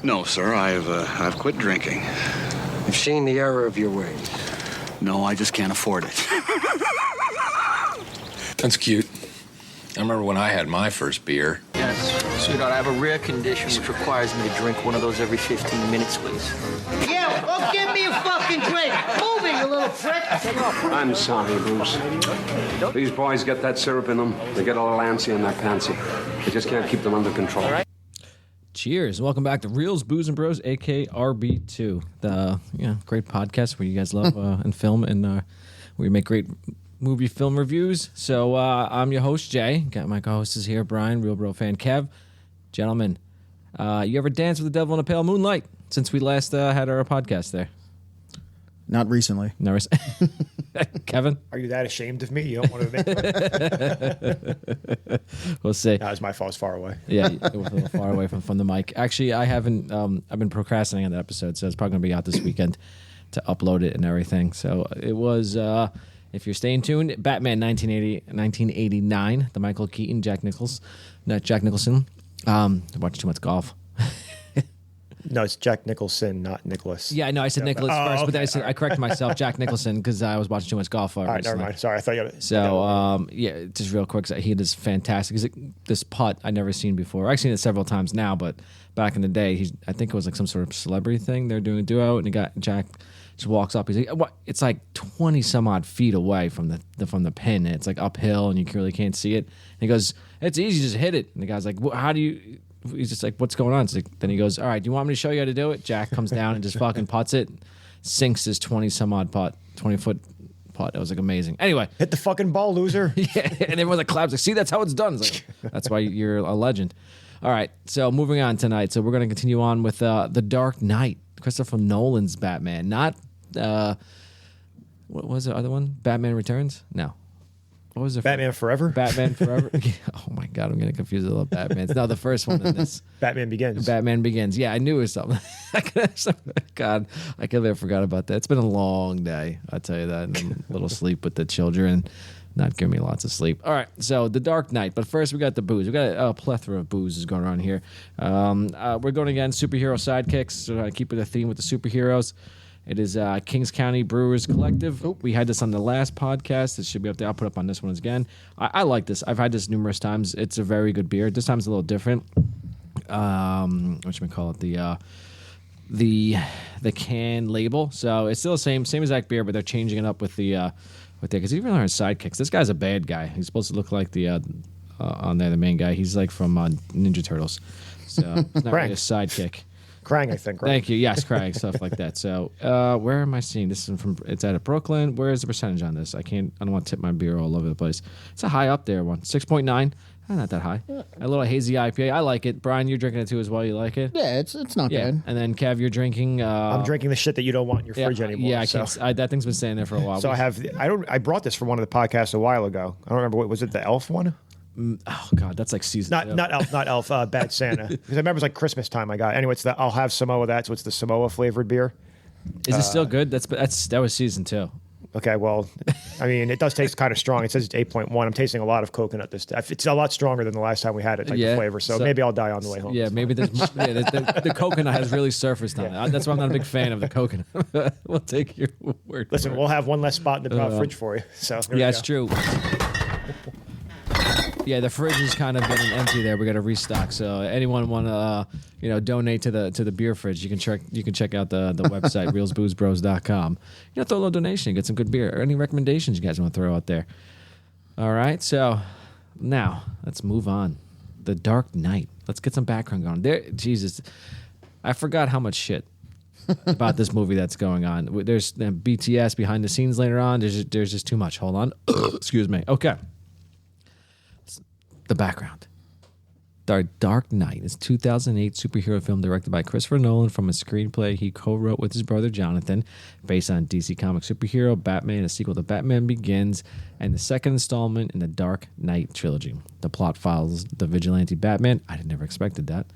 No, sir. I've quit drinking. You've seen the error of your ways. No, I just can't afford it. That's cute. I remember when I had my first beer. Yes, sweetheart, I have a rare condition which requires me to drink one of those every 15 minutes, please. Yeah, well, give me a fucking drink. Move it, you little prick. I'm sorry, Bruce. These boys get that syrup in them. They get a little antsy and they're pantsy. They just can't keep them under control. Cheers. Welcome back to Reels, Booze, and Bros, a.k.a. RB2. The great podcast where you guys love and film and where we make great movie film reviews. So I'm your host, Jay. Got my co-hosts here, Brian, Real Bro fan, Kev. Gentlemen, you ever danced with the devil in a pale moonlight since we last had our podcast there? Not recently. No, Kevin? Are you that ashamed of me? You don't want to admit? We'll see. No, it's my fault. It's far away. Yeah, it was a little far away from the mic. Actually, I haven't. I've been procrastinating on that episode, so it's probably going to be out this weekend to upload it and everything. So it was, if you're staying tuned, Batman 1989, the Michael Keaton, Jack Nicholson. I watched too much golf. No, it's Jack Nicholson, not Nicholas. Yeah, I know. I said Nicholas first, okay. but I corrected myself, Jack Nicholson, because I was watching too much golf. All right, never mind. Sorry, I thought you. So, just real quick, he is fantastic. This putt I never seen before. I've seen it several times now, but back in the day, I think it was like some sort of celebrity thing. They're doing a duo, and Jack just walks up. He's like, "What?" It's like 20 some odd feet away from the pin. It's like uphill, and you really can't see it. And he goes, "It's easy, just hit it." And the guy's like, well, "How do you?" He's just like, "What's going on?" Then he goes, "All right, do you want me to show you how to do it?" Jack comes down and just fucking putts it, sinks his 20-some-odd putt, 20-foot putt. It was like amazing. Anyway. Hit the fucking ball, loser. Yeah, and everyone's like claps, like, "See, that's how it's done." It's like, that's why you're a legend. All right, so moving on tonight. So we're going to continue on with The Dark Knight, Christopher Nolan's Batman. Not, what was the other one? Batman Returns? No. What was it? Batman Forever? Batman Forever? Oh, my God. I'm getting confused with all the Batmans. No, the first one in this. Batman Begins. Batman Begins. Yeah, I knew it was something. God, I could have forgot about that. It's been a long day. I'll tell you that. And a little sleep with the children. Not giving me lots of sleep. All right, so The Dark Knight. But first, we got the booze. We got a plethora of booze is going on here. We're going again, superhero sidekicks. So keeping the theme with the superheroes. It is Kings County Brewers Collective. We had this on the last podcast. It should be up there. I'll put up on this one again. I like this. I've had this numerous times. It's a very good beer. This time it's a little different. What should we call it? The can label. So it's still the same exact beer, but they're changing it up with because even our sidekicks. This guy's a bad guy. He's supposed to look like the on there, the main guy. He's like from Ninja Turtles. So he's not really a sidekick. Krang, I think, right? Thank you. Yes, Krang, stuff like that. So, where am I seeing this? It's out of Brooklyn. Where is the percentage on this? I don't want to tip my beer all over the place. It's a high up there one. 6.9. Not that high. A little hazy IPA. I like it. Brian, you're drinking it too as well. You like it? Yeah, it's not bad. And then Kev, you're drinking. I'm drinking the shit that you don't want in your fridge anymore. Yeah, that thing's been staying there for a while. So I brought this from one of the podcasts a while ago. I don't remember was it the Elf one? Oh God, that's like season. Not Elf, Bad Santa. Because I remember it was like Christmas time. Anyway, I'll have Samoa. So it's the Samoa flavored beer. Is it still good? That was season 2. Okay, well, I mean, it does taste kind of strong. It says it's 8.1. I'm tasting a lot of coconut this time. It's a lot stronger than the last time we had it, type of flavor. So maybe I'll die on the way home. Yeah, maybe the coconut has really surfaced on it. That's why I'm not a big fan of the coconut. We'll take your word. Listen, we'll have one less spot in the fridge for you. So yeah, it's true. Yeah, the fridge is kind of getting empty there. We got to restock. So anyone want to donate to the beer fridge, you can check out the website reelsboozebros.com. Throw a little donation, get some good beer. Or any recommendations you guys want to throw out there. All right, so now let's move on. The Dark Knight. Let's get some background going. There, Jesus, I forgot how much shit about this movie that's going on. There's BTS behind the scenes later on. There's just too much. Hold on. Excuse me. Okay. The background. The Dark Knight is a 2008 superhero film directed by Christopher Nolan from a screenplay he co-wrote with his brother Jonathan, based on DC Comics superhero Batman, a sequel to Batman Begins, and the second installment in the Dark Knight trilogy. The plot follows the vigilante Batman. I never expected that.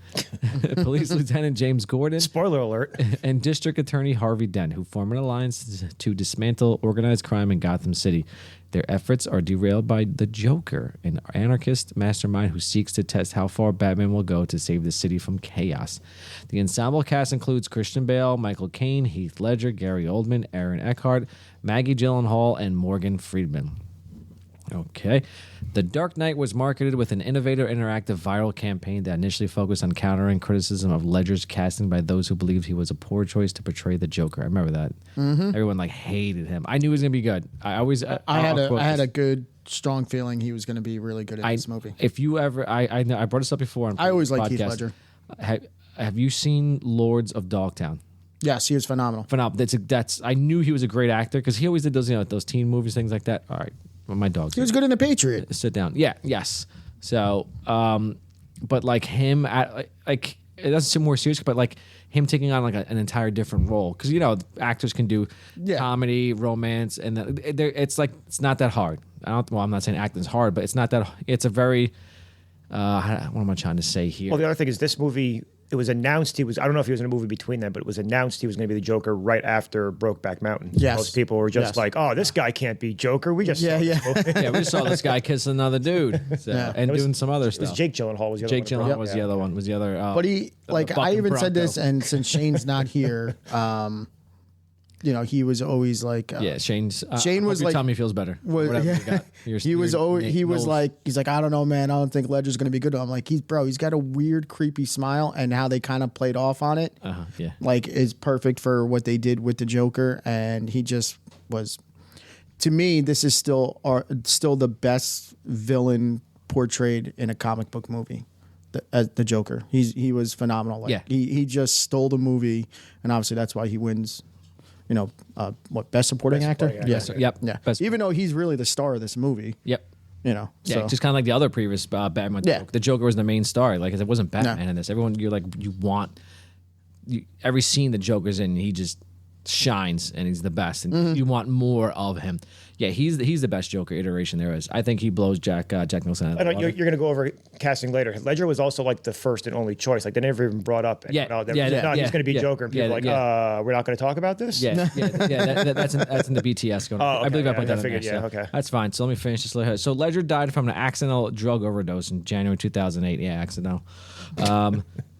Police Lieutenant James Gordon. Spoiler alert. And District Attorney Harvey Dent, who form an alliance to dismantle organized crime in Gotham City. Their efforts are derailed by the Joker, an anarchist mastermind who seeks to test how far Batman will go to save the city from chaos. The ensemble cast includes Christian Bale, Michael Caine, Heath Ledger, Gary Oldman, Aaron Eckhart, Maggie Gyllenhaal, and Morgan Freeman. Okay. The Dark Knight was marketed with an innovative, interactive, viral campaign that initially focused on countering criticism of Ledger's casting by those who believed he was a poor choice to portray the Joker. I remember that. Everyone hated him. I knew he was gonna be good. I had a good, strong feeling he was going to be really good in this movie. If you ever, I brought this up before. I always liked Heath Ledger. Have you seen Lords of Dogtown? Yes, he was phenomenal. Phenomenal. I knew he was a great actor because he always did those teen movies, things like that. All right. Well, my dog's He was good in The Patriot. Sit down. Yeah. Yes. So, but him it doesn't seem more serious, but him taking on an entire different role because actors can do comedy, romance, and it's not that hard. I'm not saying acting's hard, but it's not that. It's a very. What am I trying to say here? Well, the other thing is this movie. It was announced I don't know if he was in a movie between them, but it was announced he was going to be the Joker right after Brokeback Mountain. Yes. Most people were just oh, this guy can't be Joker. We just yeah. We just saw this guy kiss another dude and doing some other stuff. It was Jake Gyllenhaal was the other Jake Gyllenhaal was the other one. Was the other. But he I even said this, and since Shane's not here, he was always Shane was like, tell me feels better. He was like, I don't know, man. I don't think Ledger's going to be good. I'm like, he's got a weird, creepy smile, and how they kind of played off on it, is perfect for what they did with the Joker, and he just was. To me, this is still the best villain portrayed in a comic book movie. The Joker, he was phenomenal. He just stole the movie, and obviously that's why he wins. Best supporting actor? Yes. Yep. Yeah. Best. Even though he's really the star of this movie. Yep. Yeah, just kind of like the other previous Batman. Yeah. The Joker was the main star. It wasn't Batman in this. Everyone, every scene the Joker's in, he just shines and he's the best, and you want more of him. Yeah, he's the best Joker iteration there is. I think he blows Jack Nicholson out of the water. You're going to go over casting later. Ledger was also the first and only choice. They never even brought up. He's going to be Joker, and people we're not going to talk about this. That's in the BTS going. Okay. I believe I put that in there. Yeah, okay. That's fine. So let me finish this. So Ledger died from an accidental drug overdose in January 2008. Yeah, accidental.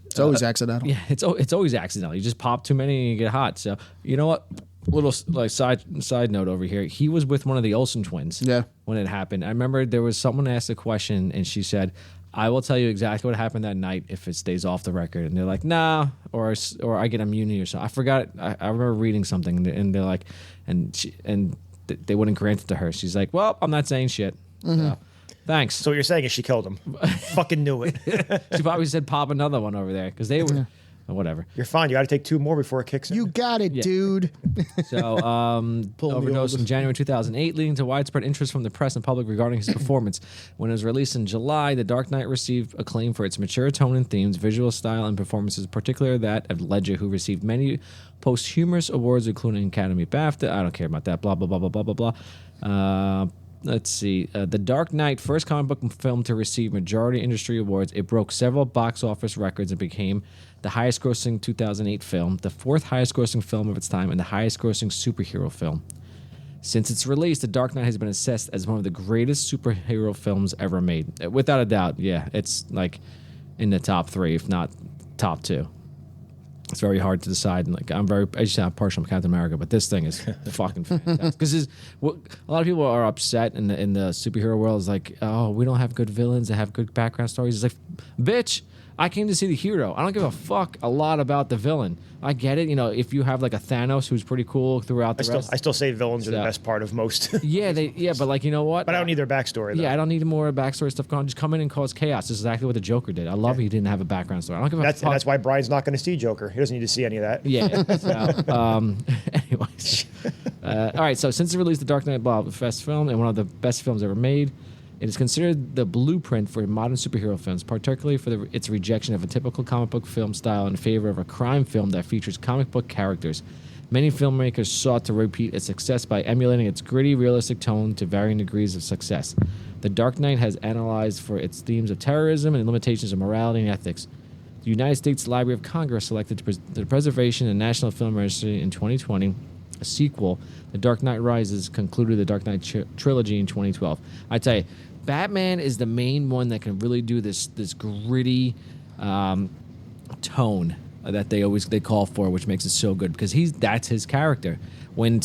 It's always accidental. Yeah, it's always accidental. You just pop too many and you get hot. So you know what? Little side note over here. He was with one of the Olsen twins. Yeah. When it happened, I remember there was someone asked a question and she said, "I will tell you exactly what happened that night if it stays off the record." And they're like, "Nah," or I get immunity or something. I forgot. I remember reading something and they're like, they wouldn't grant it to her. She's like, "Well, I'm not saying shit." So, thanks. So what you're saying is she killed him. Fucking knew it. She probably said pop another one over there because they were. Whatever. You're fine. You got to take 2 more before it kicks in. You got it, dude. So, overdose in January 2008, leading to widespread interest from the press and public regarding his performance. When it was released in July, The Dark Knight received acclaim for its mature tone and themes, visual style, and performances, particularly that of Ledger, who received many posthumous awards, including Academy BAFTA. I don't care about that. Blah, blah, blah, blah, blah, blah, blah. Let's see. The Dark Knight, first comic book film to receive majority industry awards. It broke several box office records and became the highest grossing 2008 film, the 4th highest grossing film of its time, and the highest grossing superhero film. Since its release, The Dark Knight has been assessed as one of the greatest superhero films ever made. Without a doubt, yeah. It's in the top 3, if not top 2. It's very hard to decide. And I just have partial to Captain America, but this thing is fucking fantastic. Because a lot of people are upset in the superhero world. It's oh, we don't have good villains that have good background stories. It's bitch, I came to see the hero. I don't give a fuck a lot about the villain. I get it. If you have a Thanos who's pretty cool throughout the rest. I still say villains are the best part of most. But you know what? But I don't need their backstory, though. Yeah, I don't need more backstory stuff going on. Just come in and cause chaos. This is exactly what the Joker did. I love he didn't have a background story. I don't give a fuck. That's why Brian's not going to see Joker. He doesn't need to see any of that. Yeah. So, anyways. All right, so since it released, The Dark Knight, the best film and one of the best films ever made. It is considered the blueprint for modern superhero films, particularly for its rejection of a typical comic book film style in favor of a crime film that features comic book characters. Many filmmakers sought to repeat its success by emulating its gritty, realistic tone to varying degrees of success. The Dark Knight has analyzed for its themes of terrorism and limitations of morality and ethics. The United States Library of Congress selected the Preservation and National Film Registry in 2020 a sequel. The Dark Knight Rises concluded the Dark Knight trilogy in 2012. I tell you, Batman is the main one that can really do this gritty tone that they call for, which makes it so good because that's his character. When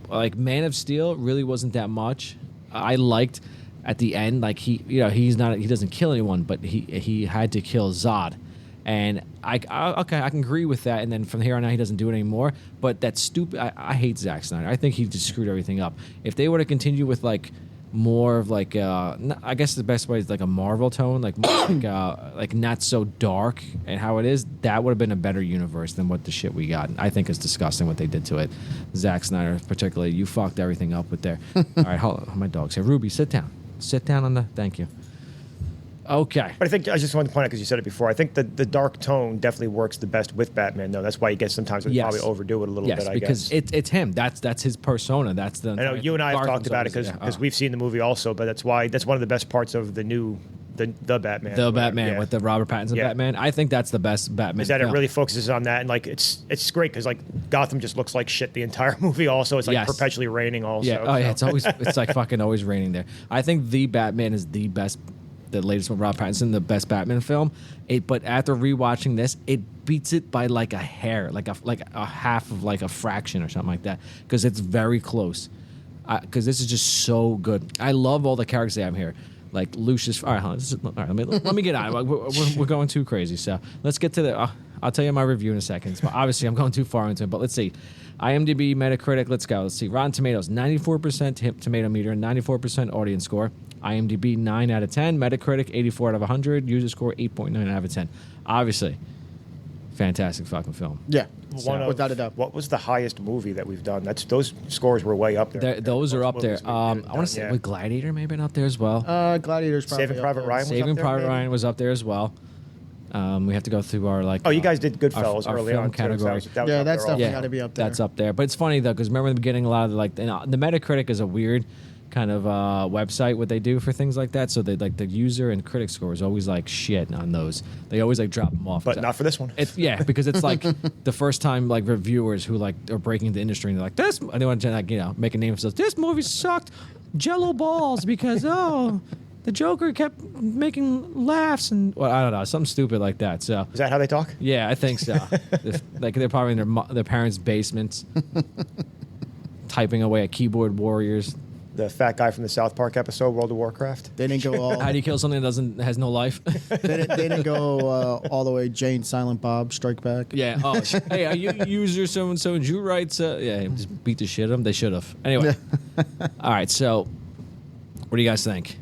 like Man of Steel really wasn't that much. I liked at the end, like he doesn't kill anyone, but he had to kill Zod. And I can agree with that. And then from here on out, he doesn't do it anymore. But that's stupid. I hate Zack Snyder. I think he just screwed everything up. If they were to continue with like more of like, I guess the best way is like a Marvel tone, like like not so dark and how it is, that would have been a better universe than what the shit we got. I think it's disgusting what they did to it. Zack Snyder, particularly, you fucked everything up with there. All right, hold on. My dog's here. Ruby, sit down. Sit down on the. Thank you. Okay. But I think I just wanted to point out because you said it before. I think that the dark tone definitely works the best with Batman, though. That's why you get sometimes they probably overdo it a little bit. I guess it's him. That's his persona. That's the. I know you and I have talked about it because we've seen the movie also, but that's one of the best parts of the new the Batman. The Batman with the Robert Pattinson Batman. I think that's the best Batman. Is that it really focuses on that, and like it's great because like Gotham just looks like shit the entire movie. Also, it's like perpetually raining. Also, it's always it's like fucking always raining there. I think the Batman is the best. The latest one, Rob Pattinson, the best Batman film. But after rewatching this, it beats it by like a hair, like a half of like a fraction or something like that, because it's very close. Because this is just so good. I love all the characters they have here, like Lucius. All right, let me get on. We're going too crazy, so let's get to the. I'll tell you my review in a second. But obviously, I'm going too far into it. But let's see. IMDb, Metacritic. Let's go. Let's see. Rotten Tomatoes, 94% tomato meter, 94% audience score. IMDb 9 out of 10, Metacritic 84 out of 100, user score 8.9 out of 10. Obviously, fantastic fucking film. Yeah, without a doubt. What was the highest movie that we've done? Those scores were way up there. Those are up there. I want to say Gladiator maybe been up there as well. Gladiator's probably Saving Private Ryan. Saving Private Ryan was up there as well. We have to go through our like. Oh, you guys did Goodfellas early on category. That's definitely got to be up there. That's up there. But it's funny though because remember in the beginning a lot of the Metacritic is a weird kind of website what they do for things like that. So they like the user and critic scores always like shit on those. They always like drop them off. But not for this one. Because it's like the first time like reviewers who like are breaking the industry and they're like this. And they want to like make a name for themselves. This movie sucked. Jello balls because the Joker kept making laughs and I don't know, something stupid like that. So is that how they talk? Yeah, I think so. Like they're probably in their parents' basements, typing away at keyboard warriors. The fat guy from the South Park episode, World of Warcraft. They didn't go all. How do you kill something that has no life? They didn't go all the way. Jane, Silent Bob, Strike Back. Yeah. Oh, hey, are you user so and so? And you write? Just beat the shit out of them. They should have. Anyway. All right. So, what do you guys think?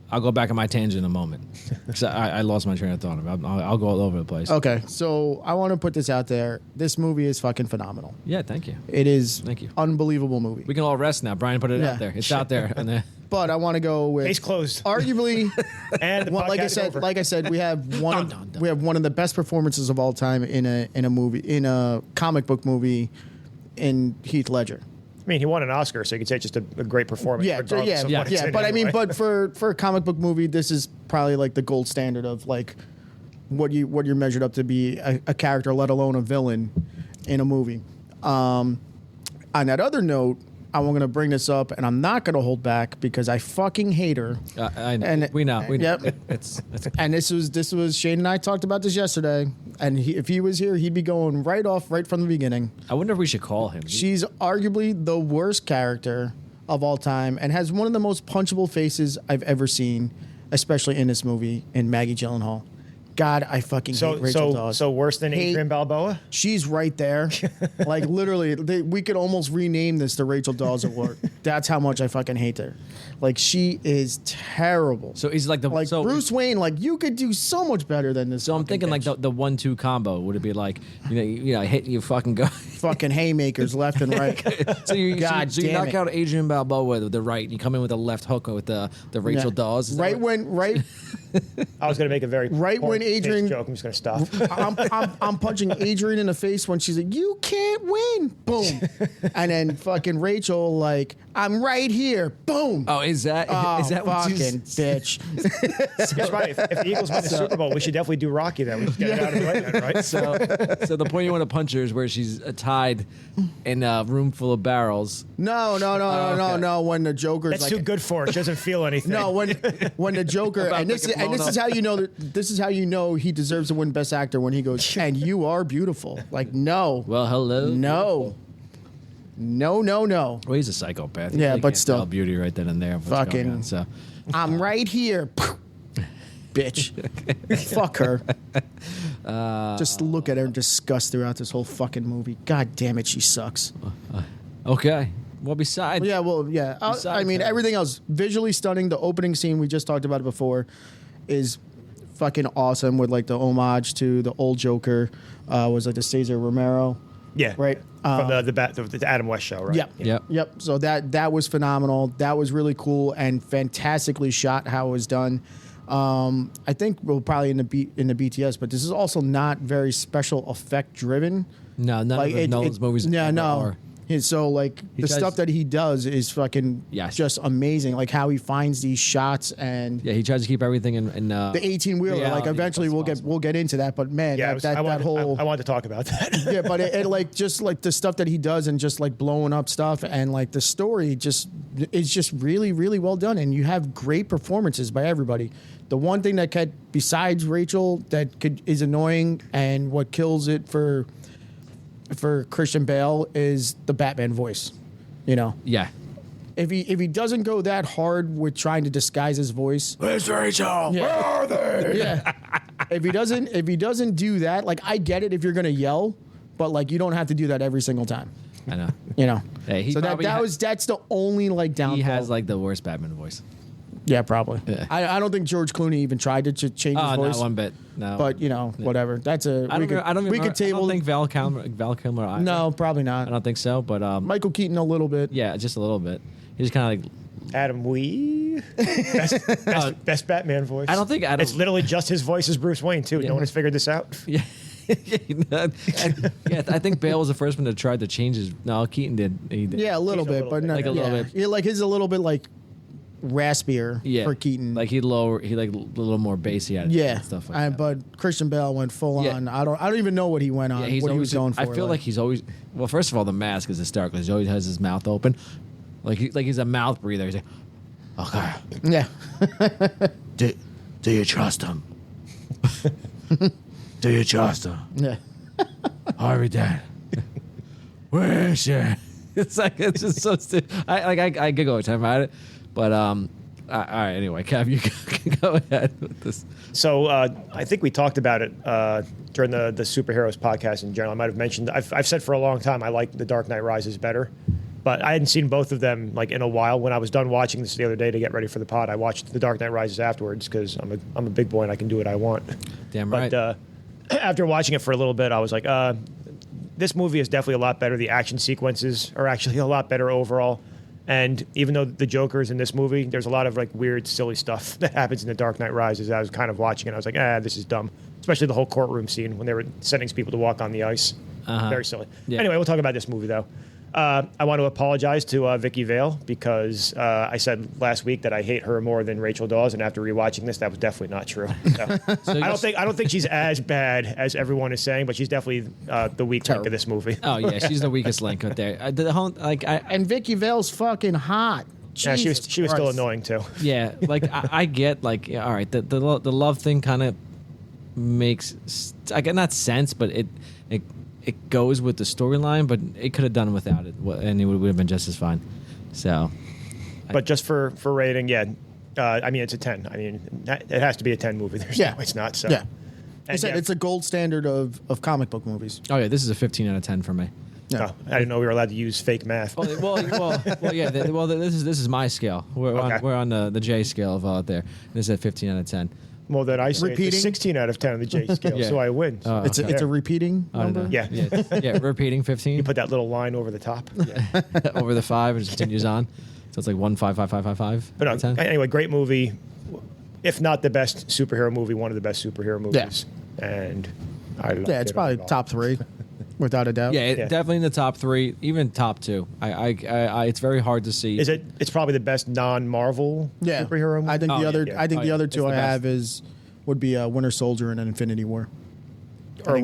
I'll go back on my tangent in a moment. Because I lost my train of thought. I'll go all over the place. Okay, so I want to put this out there. This movie is fucking phenomenal. Yeah, thank you. It is. Thank you. Unbelievable movie. We can all rest now. Brian put it out there. It's out there. But I want to go with case closed. Arguably, and like I said, we have one of the best performances of all time in a comic book movie in Heath Ledger. I mean, he won an Oscar, so you could say it's just a great performance. Yeah. But I mean, but for a comic book movie, this is probably like the gold standard of like what you're measured up to be a character, let alone a villain in a movie. On that other note, I'm going to bring this up, and I'm not going to hold back because I fucking hate her. I know. And we know. Yep. And this was Shane and I talked about this yesterday. And if he was here, he'd be going right from the beginning. I wonder if we should call him. She's arguably the worst character of all time and has one of the most punchable faces I've ever seen, especially in this movie, in Maggie Gyllenhaal. God, I fucking hate Rachel Dawes. So worse than Adrian Balboa? She's right there. Like, literally, we could almost rename this the Rachel Dawes Award. That's how much I fucking hate her. Like, she is terrible. So he's like Bruce Wayne, like, you could do so much better than this. So I'm thinking bitch. like the 1-2 combo. Would it be like, hit you fucking go. Fucking haymakers left and right. So you knock out Adrian Balboa with the right, and you come in with a left hook with the Rachel Dawes. I was going to make a very when Adrian joke. I'm just going to stop. I'm punching Adrian in the face when she's like, "You can't win!" Boom, and then fucking Rachel like, "I'm right here." Boom. Oh, is that fucking what bitch? That's right. If the Eagles win the Super Bowl, we should definitely do Rocky then. We should get it out of the way then, right? So the point you want to punch her is where she's atop hide in a room full of barrels. No. When the Joker's That's too good for it. She doesn't feel anything. No, when the Joker and this is how you know he deserves to win Best Actor when he goes, and you are beautiful. Like no. Well, hello. No. Well, he's a psychopath. Yeah, He but can't still. tell beauty right then and there. of what's going on, so. I'm right here. Bitch. Fuck her. Just look at her and disgust throughout this whole fucking movie. God damn it, she sucks. Okay. Well, besides. Yeah. I mean, that. everything else visually stunning. The opening scene, we just talked about it before, is fucking awesome with like the homage to the old Joker. Was like the Cesar Romero. Yeah. Right. From the Adam West show, right? Yep. So that was phenomenal. That was really cool and fantastically shot. How it was done. I think we'll probably in the BTS, but this is also not very special effect driven. No, none of Nolan's movies. Yeah, no. Are. So like the stuff that he does is fucking just amazing. Like how he finds these shots and he tries to keep everything in the 18-wheeler. Like eventually we'll get into that, but man, I wanted to talk about that. Yeah, but it like just like the stuff that he does and just like blowing up stuff and like the story is just really really well done, and you have great performances by everybody. The one thing that besides Rachel is annoying and what kills it for Christian Bale is the Batman voice, you know. Yeah. If he doesn't go that hard with trying to disguise his voice, where's Rachel? Yeah. Where are they? Yeah. If he doesn't do that, like I get it if you're gonna yell, but like you don't have to do that every single time. I know. You know. Yeah, so that's the only like downfall. He has like the worst Batman voice. Yeah, probably. Yeah. I don't think George Clooney even tried to change his voice. Not one bit. No. But you know, whatever. That's a. I don't think Val Kilmer either. No, probably not. I don't think so. But Michael Keaton a little bit. Yeah, just a little bit. He's kind of like Adam Wee. Best Batman voice. I don't think Adam. It's literally just his voice as Bruce Wayne too. Yeah. No one has figured this out. Yeah. I think Bale was the first one to try to change his. No, Keaton did. He did. Yeah, a little bit, but not like a little bit. Yeah, like his a little bit like raspier for Keaton. Like he like a little more bassy at it. Yeah, and stuff like that. But Christian Bale went full on. I don't even know what he went on. Yeah, what he was going for. I feel like he's always. Well, first of all, the mask is hysterical. He always has his mouth open, like he's a mouth breather. He's like, okay, yeah. Do you trust him? Do you trust him? Yeah. Harvey Dent. Where is she? It's just so stupid. I could go time about it, but all right. Anyway, Kev, you can go ahead with this. So I think we talked about it during the superheroes podcast in general. I might have mentioned. I've said for a long time I like The Dark Knight Rises better, but I hadn't seen both of them like in a while. When I was done watching this the other day to get ready for the pod, I watched The Dark Knight Rises afterwards because I'm a big boy and I can do what I want. Damn right. But after watching it for a little bit, I was like, this movie is definitely a lot better. The action sequences are actually a lot better overall. And even though the Joker is in this movie, there's a lot of like weird, silly stuff that happens in The Dark Knight Rises. I was kind of watching it. I was like, this is dumb. Especially the whole courtroom scene when they were sending people to walk on the ice. Very silly. Yeah. Anyway, we'll talk about this movie, though. I want to apologize to Vicky Vale because I said last week that I hate her more than Rachel Dawes, and after rewatching this, that was definitely not true. So I don't think she's as bad as everyone is saying, but she's definitely the weak link of this movie. Oh yeah, she's the weakest link right there. And Vicky Vale's fucking hot. Yeah, she was still annoying too. Yeah, like I get like all right, the love thing kind of makes I get not sense, but it goes with the storyline, but it could have done without it, and it would have been just as fine. So, but just for rating, yeah, I mean it's a 10. I mean it has to be a 10 movie. There's no way it's not. So yeah, it's a gold standard of comic book movies. Oh yeah, this is a 15 out of 10 for me. Yeah. Oh, I didn't know we were allowed to use fake math. Well, yeah. This is my scale. We're on the J scale of out there. This is a 15 out of 10. Well, then I say it's a 16 out of 10 on the J scale, so I win. It's a repeating number? Yeah. Yeah, repeating 15. You put that little line over the top. Over the 5, it just continues on. So it's like 1, 5, 5, 5, 5, 5. But anyway, great movie. If not the best superhero movie, one of the best superhero movies. Yeah. And I loved it. Yeah, it's probably top 3, without a doubt. Yeah, definitely in the top 3, even top 2. I it's very hard to see. It's probably the best non-Marvel superhero movie? I think the other two I have would be Winter Soldier and Infinity War. I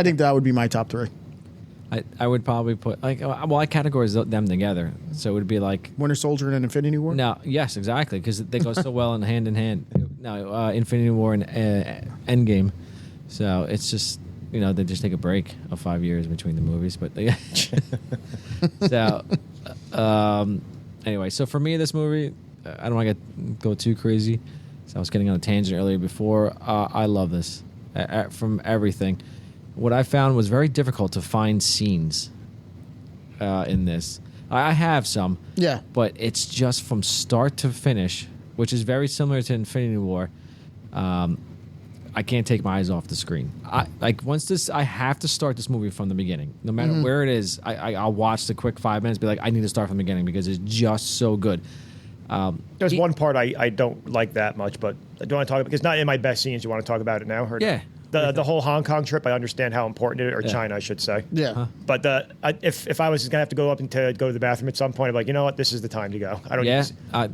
think that would be my top 3. I would probably put I categorize them together. So it would be like Winter Soldier and Infinity War. no, yes, exactly, because they go so well in hand in hand. No, Infinity War and Endgame. So it's just they just take a break of 5 years between the movies, but so anyway, so for me, this movie, I don't want to go too crazy. So I was getting on a tangent earlier before. I love this from everything. What I found was very difficult to find scenes in this. I have some, Yeah. but it's just from start to finish, which is very similar to Infinity War. I can't take my eyes off the screen. I have to start this movie from the beginning, no matter where it is. I'll watch the quick 5 minutes, be like, I need to start from the beginning because it's just so good. There's one part I don't like that much, but I don't want to talk about because not in my best scenes. You want to talk about it now? Or Yeah. The whole Hong Kong trip, I understand how important it is, or China, I should say. Yeah. But if I was gonna have to go up and to go to the bathroom at some point, I'm like, you know what, this is the time to go. I don't. Yeah,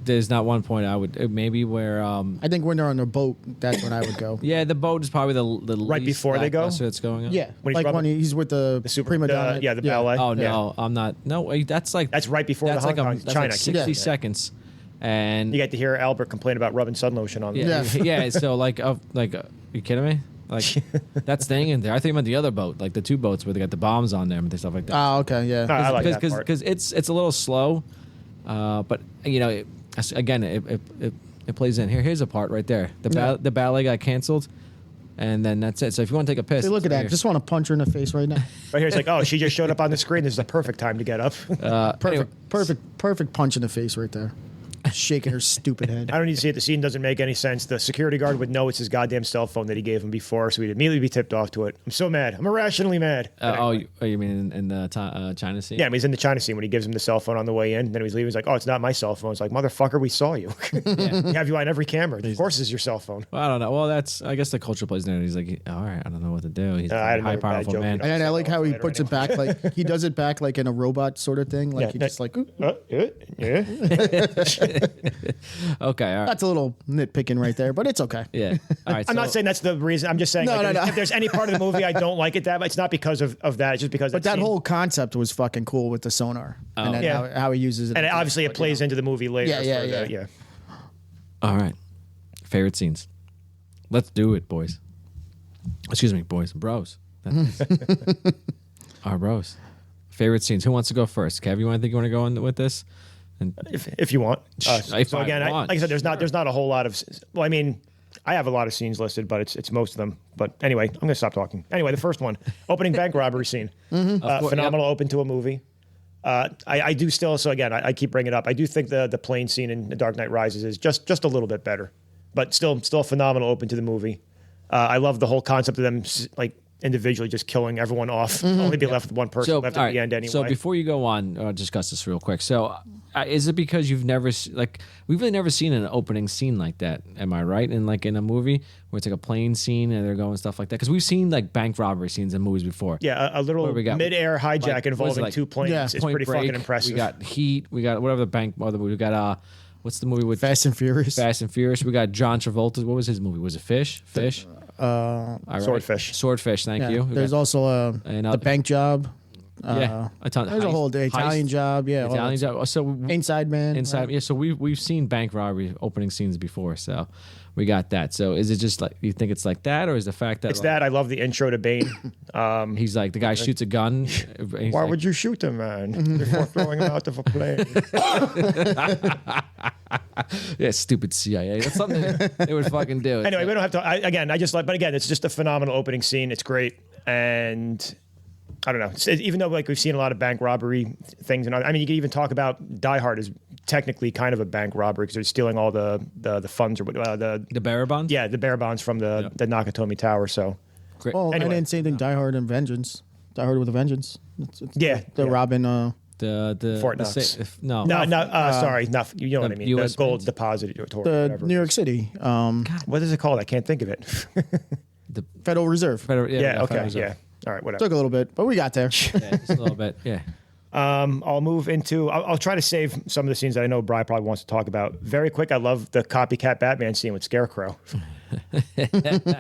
there's not one point I would maybe where. I think when they're on their boat, that's when I would go. Yeah, the boat is probably the right least before they go. That's going on. Yeah, When he's like when rubbing- he's with the super prima donna. the ballet. Oh no, Yeah. I'm not. No, wait, that's That's right before the Hong Kong that's China. like 60 seconds, and You get to hear Albert complain about rubbing sun lotion on them. yeah. So you kidding me? Like that's staying in there. I think about the other boat, like the two boats where they got the bombs on them and stuff like that. Oh, okay, yeah. I like that part. Because it's a little slow, but it plays in. Here's a part right there. The ballet got canceled, and then that's it. So if you want to take a piss, Hey, look at that. here. Just want to punch her in the face right now. Right here, it's like, oh, she just showed up on the screen. This is the perfect time to get up. Perfect punch in the face right there. Shaking her stupid head. I don't need to see it. The scene doesn't make any sense. The security guard would know it's his goddamn cell phone that he gave him before, so he'd immediately be tipped off to it. I'm so mad. I'm irrationally mad. But anyway. You mean in the China scene? Yeah, I mean, he's in the China scene when he gives him the cell phone on the way in. Then he's leaving. He's like, oh, it's not my cell phone. It's like, motherfucker, we saw you. We have you on every camera. Of course it's your cell phone. Well, I don't know. Well, I guess the culture plays in there. He's like, all right, I don't know what to do. He's I a had high, another bad powerful joke, man. you know. And I like how he puts it back, later. like he does it back like in a robot sort of thing. Like Yeah, he just like. Ooh. Yeah. Okay, all right. That's a little nitpicking right there, but it's okay. Yeah. All right. I'm not saying that's the reason. I'm just saying No, no. if there's any part of the movie I don't like it that, it's not because of that. It's just because. But that scene- whole concept was fucking cool with the sonar, and then Yeah. how he uses it. and obviously it plays into the movie later. Yeah. All right. Favorite scenes. Let's do it, boys. Excuse me, boys. Bros. Our bros. Favorite scenes. Who wants to go first? Kev, you want to go in with this? And If you want. If So I again, want, like I said, there's sure. not a whole lot of. Well, I mean, I have a lot of scenes listed, but it's most of them. But anyway, I'm gonna stop talking. Anyway, the first one, opening bank robbery scene, phenomenal. Open to a movie. I do still. So again, I keep bringing it up. I do think the plane scene in The Dark Knight Rises is just a little bit better, but still a phenomenal open to the movie. I love the whole concept of them like individually just killing everyone off, only be left with one person left at the end anyway. So before you go on, I'll discuss this real quick. So is it because you've never we've really never seen an opening scene like that? Am I right? In like in a movie where it's like a plane scene and they're going stuff like that? Because we've seen like bank robbery scenes in movies before. Yeah, a little mid-air hijack what is it, involving like, two planes is Point pretty Break, fucking impressive. We got Heat. We got whatever the bank other movie. We got what's the movie with Fast and Furious. Fast and Furious. We got John Travolta. What was his movie? Was it Fish? All right. Swordfish. Swordfish. Thank Yeah. you. We There's got- also the bank job. yeah, a ton. There's a whole Italian job. Yeah, all Italian that. job. So Inside Man. Inside. right? Yeah. So we've seen bank robbery opening scenes before. So we got that. So is it just like you think it's like that, or is the fact that It's that. I love the intro to Bane. he's like the guy shoots a gun? Why would you shoot him, man, before throwing him out of a plane? Yeah, stupid CIA. That's something they would fucking do. Anyway, we don't have to. I just like, but again, it's just a phenomenal opening scene. It's great, and I don't know. Even though like we've seen a lot of bank robbery things, and I mean, you can even talk about Die Hard is technically kind of a bank robbery because they're stealing all the funds or the bearer bonds. Yeah, the bearer bonds from the Nakatomi Tower. So Great. Well, Anyway. I didn't say anything. Die Hard and Vengeance. Die Hard with a Vengeance. It's Yeah, the yeah. Robin. The Fort the Knox. no. Sorry, not you know what I mean. US The gold Mint. depository. The whatever. New York City. What is it called? I can't think of it. Federal Reserve. Federal, yeah. Federal Okay. Reserve. Yeah. All right. Whatever. Took a little bit, but we got there. Yeah, just a little bit. Yeah. I'll move into. I'll try to save some of the scenes that I know Brian probably wants to talk about. Very quick. I love the copycat Batman scene with Scarecrow.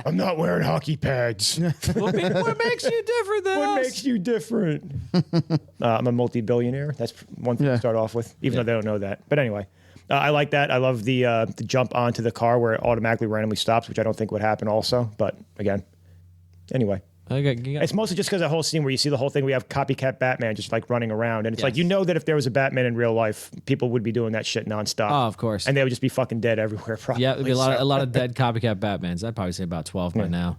I'm not wearing hockey pads. What makes you different than What us? makes you different? I'm a multi-billionaire. That's one thing to start off with, even though they don't know that. But anyway, I like that. I love the jump onto the car where it automatically randomly stops, which I don't think would happen also. But again, anyway. Okay, It's mostly just because that whole scene where you see the whole thing, we have copycat Batman just like running around. And it's like, you know that if there was a Batman in real life, people would be doing that shit nonstop. Oh, of course. And they would just be fucking dead everywhere, probably. Yeah, there'd be a lot of dead copycat Batmans. I'd probably say about 12 by now.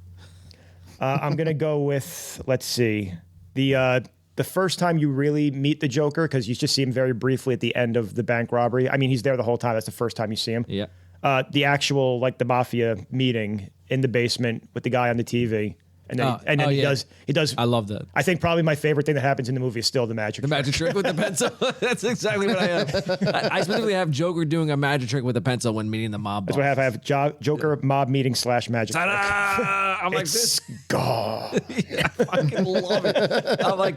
I'm going to go with, let's see, the first time you really meet the Joker, because you just see him very briefly at the end of the bank robbery. I mean, he's there the whole time. That's the first time you see him. Yeah. The actual, like, the mafia meeting in the basement with the guy on the TV. And then, he does. I love that. I think probably my favorite thing that happens in the movie is still the magic. The magic trick with the pencil. That's exactly what I have. I specifically have Joker doing a magic trick with a pencil when meeting the mob boss. That's what I have. I have Joker mob meeting / magic. Ta-da! I'm like, It's God. I fucking love it. I'm like,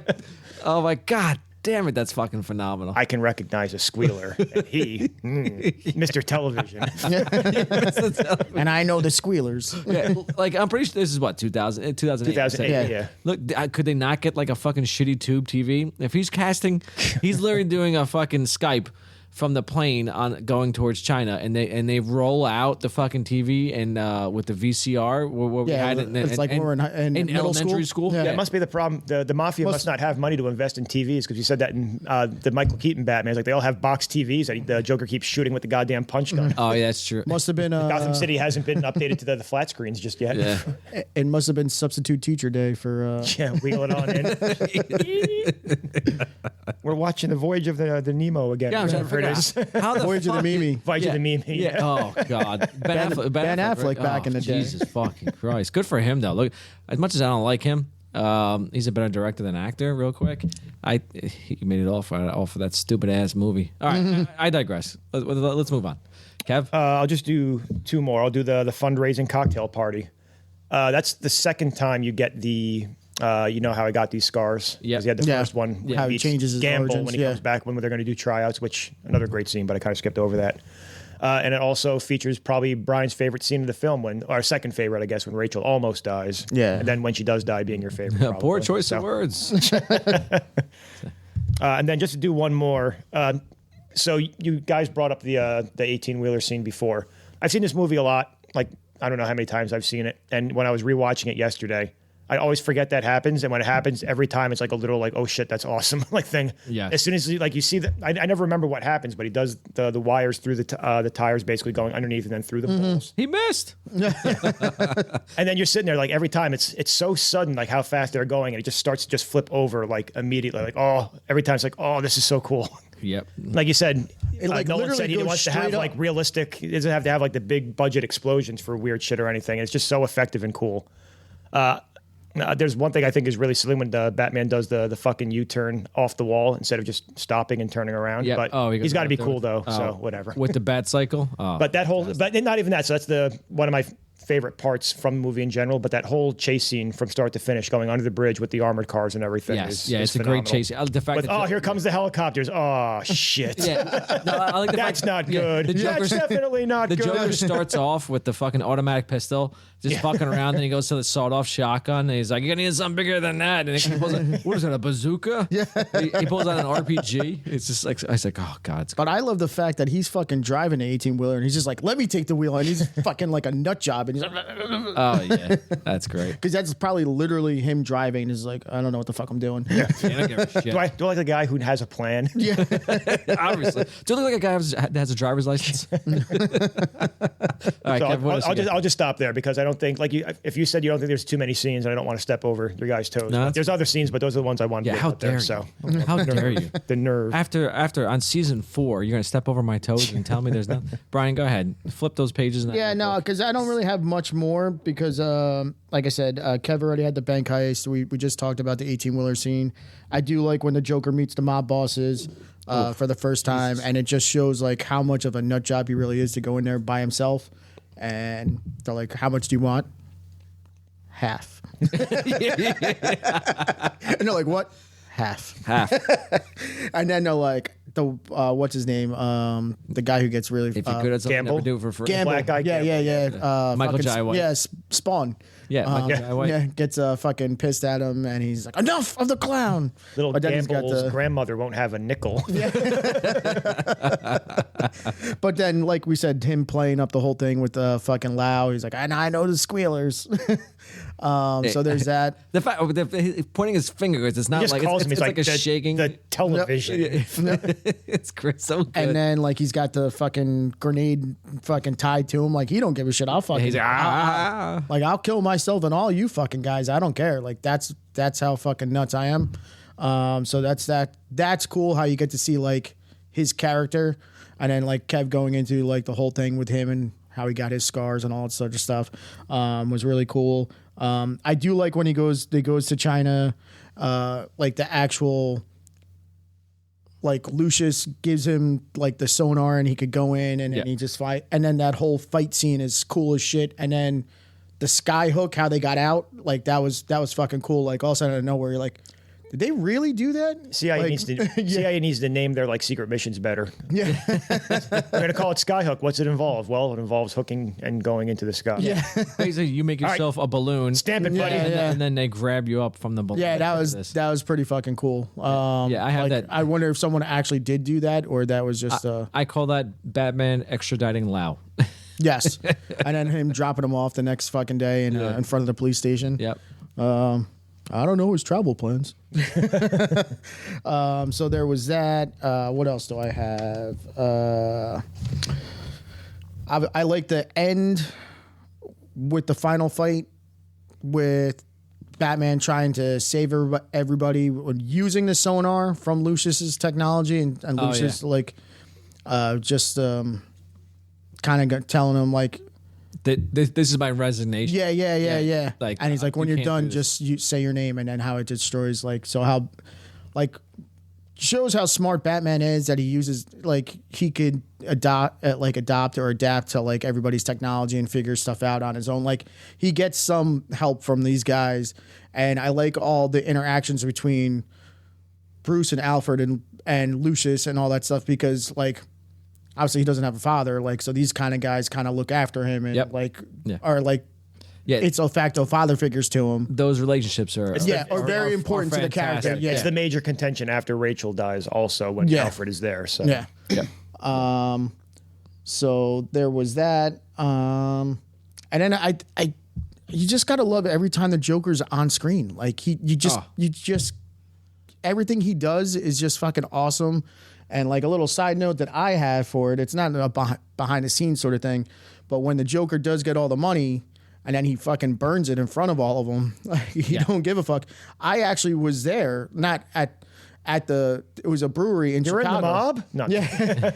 oh my God. Damn it, that's fucking phenomenal. I can recognize a squealer. And he, Mr. Television. And I know the squealers. Yeah, like, I'm pretty sure this is what, 2008? 2008, yeah. Look, could they not get like a fucking shitty tube TV? If he's casting, he's literally doing a fucking Skype from the plane on going towards China, and they roll out the fucking TV and with the VCR where we had it. It's like we're in middle elementary school. Yeah. That must be the problem. The mafia must not have money to invest in TVs, because you said that in the Michael Keaton Batman. It's like they all have box TVs that the Joker keeps shooting with the goddamn punch gun. Oh yeah, that's true. Must have been Gotham City hasn't been updated to the flat screens just yet. Yeah. It must have been substitute teacher day for. Yeah, wheel it on in. We're watching the Voyage of the Nemo again. Yeah, I'm trying to whatever figure it is. out how the Voyage of the fuck Mimi. Voyage of the Mimi. Yeah. Oh God. Ben Affleck back in the day. Jesus fucking Christ. Good for him though. Look, as much as I don't like him, he's a better director than actor. Real quick, he made it all for that stupid ass movie. All right, I digress. Let's move on. Kev, I'll just do two more. I'll do the fundraising cocktail party. That's the second time you get the. You know how I got these scars? Yeah. He had the first one. Yeah. How he meets changes his Gamble origins, when he comes back when they're going to do tryouts, which another great scene, but I kind of skipped over that. And it also features probably Brian's favorite scene of the film, our second favorite, I guess, when Rachel almost dies. Yeah. And then when she does die, being your favorite. poor choice of words. And then just to do one more. So you guys brought up the 18-wheeler scene before. I've seen this movie a lot. Like, I don't know how many times I've seen it. And when I was rewatching it yesterday, I always forget that happens, and when it happens, every time it's like a little like, oh shit, that's awesome, like thing. Yeah. As soon as you see that, I never remember what happens, but he does the wires through the tires, basically going underneath and then through the poles. He missed. And then you're sitting there like every time it's so sudden, like how fast they're going, and it just starts to just flip over like immediately, like every time it's like, oh, this is so cool. Yep. Like you said, like Nolan literally said he goes wants to have straight like up. realistic. He doesn't have to have like the big budget explosions for weird shit or anything. It's just so effective and cool. There's one thing I think is really silly when Batman does the fucking U-turn off the wall instead of just stopping and turning around. Yeah. But He goes he's got to right be through cool it. though. So whatever. With the bat cycle. Oh, But that whole, but not even that. So that's one of my favorite parts from the movie in general. But that whole chase scene from start to finish, going under the bridge with the armored cars and everything. yes. is It's a phenomenal. great chase. The fact With, that here comes the helicopters. Oh shit. Yeah. No, I like the That's fact- not yeah, good. the Joker's- That's definitely not The good. Joker starts off with the fucking automatic pistol, just fucking around. Then he goes to the sawed-off shotgun, and he's like, "You're gonna need something bigger than that." And he pulls out, what is that, a bazooka? Yeah. He pulls out an RPG. It's just like, I was like, oh god. It's But I love the fact that he's fucking driving an 18-wheeler and he's just like, let me take the wheel. And he's fucking like a nut job. And he's like, oh yeah, that's great. because that's probably literally him driving. He's like, I don't know what the fuck I'm doing. I don't give a shit. Do I like the guy who has a plan? Obviously, do you look like a guy that has a driver's license? All right, So Kev, what else you got? I'll just stop there because I don't think if you said you don't think there's too many scenes, and I don't want to step over your guys' toes. No, But there's other scenes, but those are the ones I wanted to Yeah, get how out there. dare So you? How dare you? the nerve. After on season 4, you're gonna step over my toes and tell me there's nothing. Brian, go ahead, flip those pages. In that Yeah, no, notebook. because I don't really have much more because, like I said, Kev already had the bank heist. We just talked about the 18-wheeler scene. I do like when the Joker meets the mob bosses for the first time, and it just shows like how much of a nut job he really is to go in there by himself. And they're like, how much do you want? Half. And they're like, what? half. And then like the what's his name? The guy who gets really If you could have something, Gamble? never do it for free. Gamble. Black guy yeah. Michael fucking- Jai White. Yeah, Spawn. Yeah, Michael Jai White. Yeah, gets fucking pissed at him, and he's like, "Enough of the clown." Little But then he's got Gamble's the- grandmother won't have a nickel. But then, like we said, him playing up the whole thing with fucking Lau. He's like, "I know the squealers." So there's that. The fact pointing his fingers, it's not He just like calls it's him. He's like a shaking. the television. It's great, so good. And then like he's got the fucking grenade fucking tied to him. Like he don't give a shit. I'll fucking He's like, like I'll kill myself and all you fucking guys. I don't care. Like that's how fucking nuts I am. So that's that. That's cool how you get to see like his character, and then like Kev going into like the whole thing with him and how he got his scars and all that sort of stuff was really cool. I do like when he goes to China, like the actual. Like Lucius gives him like the sonar and he could go in and then he just fight. And then that whole fight scene is cool as shit. And then the sky hook, how they got out, like that was fucking cool. Like all of a sudden out of nowhere, you're like, did they really do that? CIA Like- needs to name their like secret missions better. Yeah. We're gonna call it Skyhook. What's it involve? Well, it involves hooking and going into the sky. Yeah. Basically, you make yourself a balloon, Stamp it, buddy. and then they grab you up from the balloon. Yeah, that This. was pretty fucking cool. Yeah, I have like, that. I wonder if someone actually did do that or that was just I call that Batman extraditing Lau. yes. And then him dropping him off the next fucking day in front of the police station. Yep. I don't know his travel plans. So there was that. What else do I have? I like the end with the final fight with Batman trying to save everybody using the sonar from Lucius's technology and Lucius like just kind of telling him like. This is my resignation. Yeah. Like, and he's like, when you you're can't done, do this. just say your name, and then how it destroys. Like, so how, like, shows how smart Batman is that he uses like he could adopt or adapt to like everybody's technology and figure stuff out on his own. Like he gets some help from these guys, and I like all the interactions between Bruce and Alfred and Lucius and all that stuff because like. Obviously, he doesn't have a father, like so. These kind of guys kind of look after him and are like, it's de facto father figures to him. Those relationships are very important to the character. fantastic. Yeah, It's the major contention after Rachel dies. Also, when Alfred is there. So So there was that, and then I you just gotta love it every time the Joker's on screen. Like you just everything he does is just fucking awesome. And like a little side note that I have for it, it's not a behind the scenes sort of thing, but when the Joker does get all the money and then he fucking burns it in front of all of them, he don't give a fuck. I actually was there, not at it was a brewery in you're Chicago. in the mob. No. Yeah,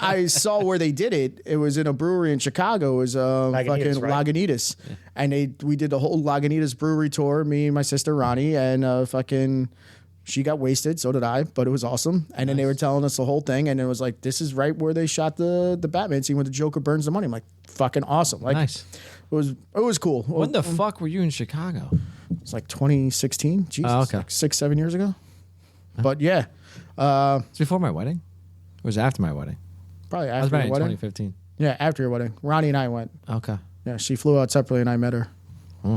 I saw where they did it. It was in a brewery in Chicago. It was fucking right? Lagunitas, and we did the whole Lagunitas brewery tour. Me and my sister Ronnie, and fucking. She got wasted, so did I, but it was awesome. And then they were telling us the whole thing, and it was like, this is right where they shot the Batman scene where the Joker burns the money. I'm like, fucking awesome. Like, Nice. It was cool. When the fuck were you in Chicago? It's like 2016. Jesus, Oh, okay. like 6-7 years ago. But yeah, It's before my wedding? Or was it after my wedding? probably I was after married your in wedding. 2015. Yeah, after your wedding. Ronnie and I went. Okay. Yeah, she flew out separately, and I met her.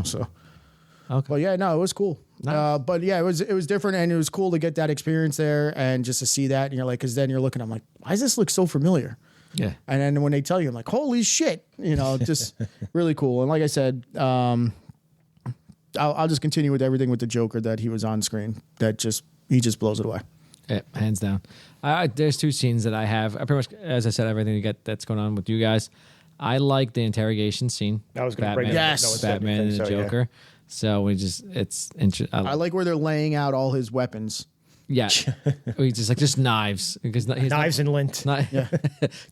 So. Okay. But yeah, no, it was cool. Nice. But yeah, it was different, and it was cool to get that experience there, and just to see that, and you're like, because then you're looking, I'm like, why does this look so familiar? Yeah. And then when they tell you, I'm like, holy shit, just really cool. And like I said, I'll just continue with everything with the Joker that he was on screen. He just blows it away. Yeah, hands down. There's two scenes that I have. I pretty much, as I said, everything you get that's going on with you guys. I like the interrogation scene. I was going to bring that up. Yes. No one said Batman and anything, the so, yeah. Joker. So it's interesting. I like where they're laying out all his weapons. Yeah, he's just knives because Knives and lint.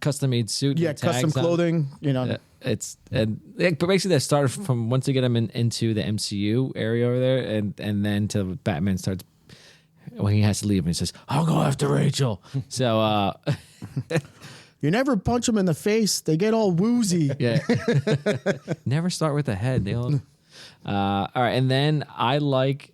Custom made suit. Yeah, with custom tags on. clothing. But basically that started from once they get him into the MCU area over there, and then till Batman starts when he has to leave and he says, "I'll go after Rachel." So You never punch them in the face; they get all woozy. yeah, never start with the head. They all. All right, and then I like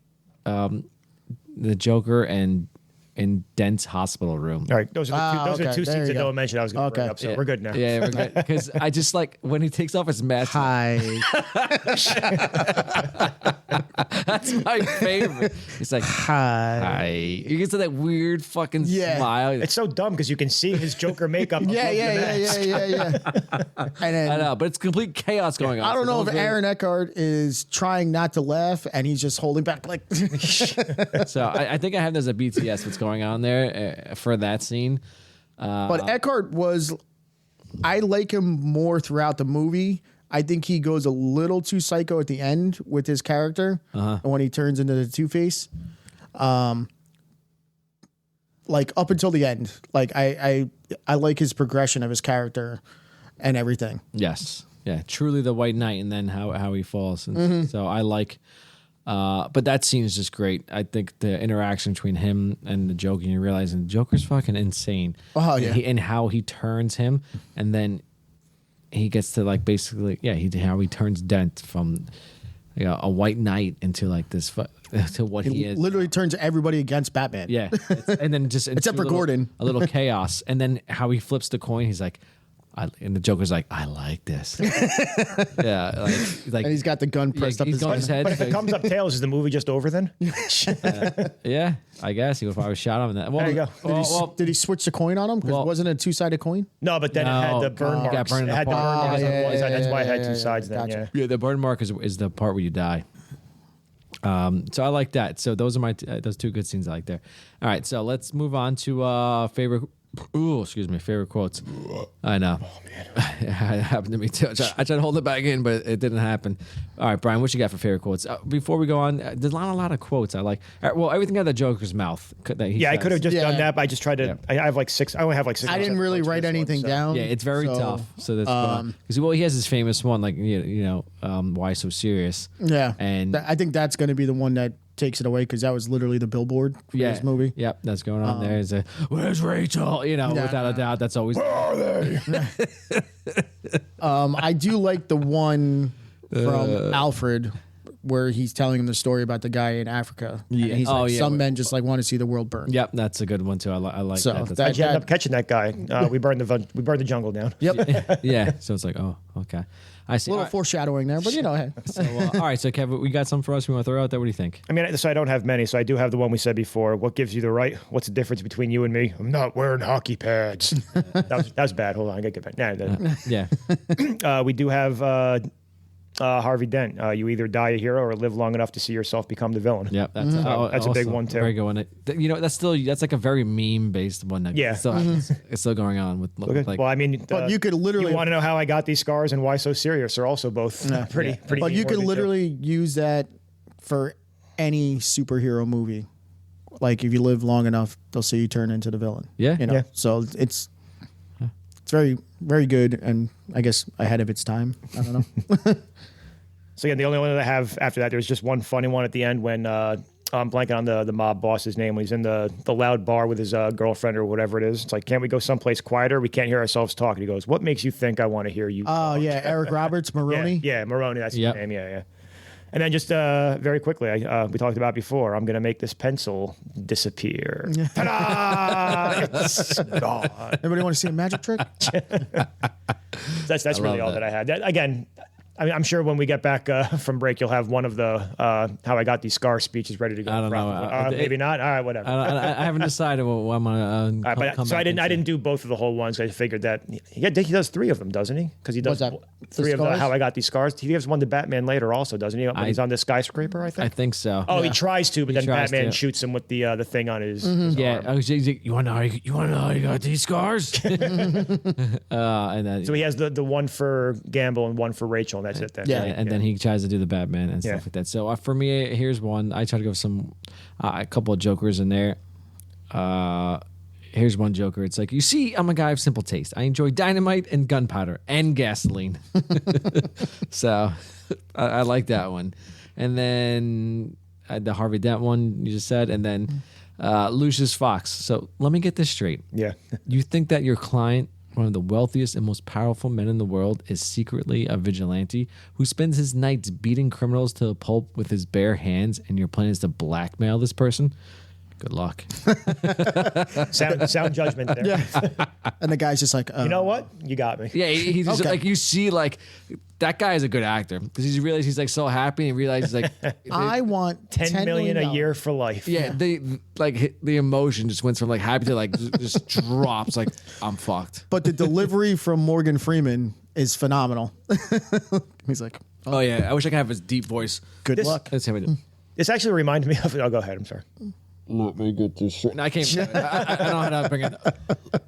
the Joker and in Dent's hospital room. All right, those are the two There scenes you that go. Noah mentioned I was going to bring Okay. up, so we're good now. Yeah, we're good. Because I just like when he takes off his mask. Hi. That's my favorite. He's like, hi. He gets to that weird fucking smile. It's so dumb because you can see his Joker makeup. Yeah. And then, I know, but it's complete chaos going on. I don't So know if those are- Aaron Eckhart is trying not to laugh and he's just holding back like So I think I have this at BTS. What's going on there for that scene? But Eckhart I like him more throughout the movie. I think he goes a little too psycho at the end with his character and when he turns into the Two-Face. Like up until the end, like I like his progression of his character and everything. Yes, yeah, truly the White Knight, and then how he falls. And so I like. But that scene is just great. I think the interaction between him and the Joker, and you realizing the Joker's fucking insane. Oh, yeah. And how he turns him, and then he gets to like basically, how he turns Dent from a white knight into like this to what he is. Literally turns everybody against Batman. Yeah, and then just Except for Gordon. a little chaos, and then how he flips the coin. He's like. And the Joker's like, I like this. Yeah, like And he's got the gun pressed up he's his going his head. But if it comes up tails, is the movie just over then? Yeah, I guess he would probably shot him in that. Well, There you go. Did he switch the coin on him? Because it wasn't a two-sided coin. No, but then it had the burn it got marks. burned It had the burn apart. marks. Oh, on yeah, one side. That's why it had yeah, two sides. Then, gotcha. yeah. Yeah, the burn mark is the part where you die. So I like that. So those are my those two good scenes I like there. All right, so let's move on to favorite. Ooh, excuse me, favorite quotes. I know. Oh man, it happened to me too. I tried to hold it back in, but it didn't happen. All right, Brian, what you got for favorite quotes? Before we go on, there's not a lot of quotes I like. Well, everything out of the Joker's mouth. That he Yeah, I says. could have just done Yeah. that, but I just tried to. Yeah. I have like six. I only have like six. I didn't really quotes for write this one, anything so- down. Yeah, it's very tough. So that's because he has his famous one, like why so serious? Yeah, And I think that's going to be the one that takes it away because that was literally the billboard for this movie. Yep, that's going on there. Is a where's Rachel? Without a doubt, that's always. Where are they? I do like the one from Alfred where he's telling him the story about the guy in Africa. Yeah. And he's Oh, like, yeah. some men just like want to see the world burn. Yep, that's a good one too. I like So that. That's- How'd you end up catching that guy? We burned the jungle down. Yep. yeah, so it's like, oh, okay, I see. A little All right. foreshadowing there, but hey. So, all right, so Kevin, we got some for us. We want to throw out there. What do you think? I mean, so I don't have many, so I do have the one we said before. What gives you the right? What's the difference between you and me? I'm not wearing hockey pads. that was bad. Hold on, I gotta get back. Yeah, We do have Harvey Dent. You either die a hero or live long enough to see yourself become the villain. yep. That's a big also one, too. Very good one. That's like a very meme based one. That Yeah. still happens. It's still going on with Okay. like. Well, I mean, But you could literally- You want to know how I got these scars and why so serious? Are also both pretty. But you could meme-worthy, too. literally use that for any superhero movie. Like if you live long enough, they'll see you turn into the villain. Yeah. You know. Yeah. So it's very, very good and I guess ahead of its time. I don't know. So again, the only one that I have after that, there was just one funny one at the end when I'm blanking on the mob boss's name. When he's in the loud bar with his girlfriend or whatever it is. It's like, can't we go someplace quieter? We can't hear ourselves talk. And he goes, what makes you think I want to hear you Oh talk? yeah, Eric Roberts, Maroney. Yeah, Maroney, that's Yep. his name. Yeah. And then just very quickly, we talked about before, I'm going to make this pencil disappear. Ta-da! It's gone. Everybody want to see a magic trick? That's really all that I had. Again, I mean, I'm sure when we get back from break, you'll have one of the how I got these scar speeches ready to go. I don't know. Maybe not. All right, whatever. I haven't decided what I'm gonna. All right, but, so I didn't do both of the whole ones. I figured that he does three of them, doesn't he? Because he does What's that? three The of the scars? how I got these scars. He gives one to Batman later, also, doesn't he? When he's on the skyscraper, I think. I think so. Oh, he tries to, but then tries Batman to. shoots him with the thing on his arm. Yeah, I was, you want to know? You want to know how you got these scars? And then, So he has the one for Gamble and one for Rachel, and that's it. Then. Yeah. and then he tries to do the Batman and Yeah. stuff like that. So for me, here's one. I try to go some a couple of Jokers in there. Here's one Joker. It's like, you see, I'm a guy of simple taste. I enjoy dynamite and gunpowder and gasoline. So I like that one. And then the Harvey Dent one you just said, and then Lucius Fox. So let me get this straight. Yeah. You think that your client one of the wealthiest and most powerful men in the world, is secretly a vigilante who spends his nights beating criminals to a pulp with his bare hands, and your plan is to blackmail this person? Good luck. Sound judgment there. Yeah. And the guy's just like, You know what? You got me. Yeah, he's just Okay. like, you see, like, that guy is a good actor because he's realized he's like so happy and realizes like I want $10 million a year for life. yeah, the emotion just went from like happy to like just drops like I'm fucked. But the delivery from Morgan Freeman is phenomenal. He's like, Oh yeah, I wish I could have his deep voice. good luck. That's how we do. This actually reminded me of. Oh, go ahead. I'm sorry. Let me get this shit. No, I can't. I don't know how to bring it.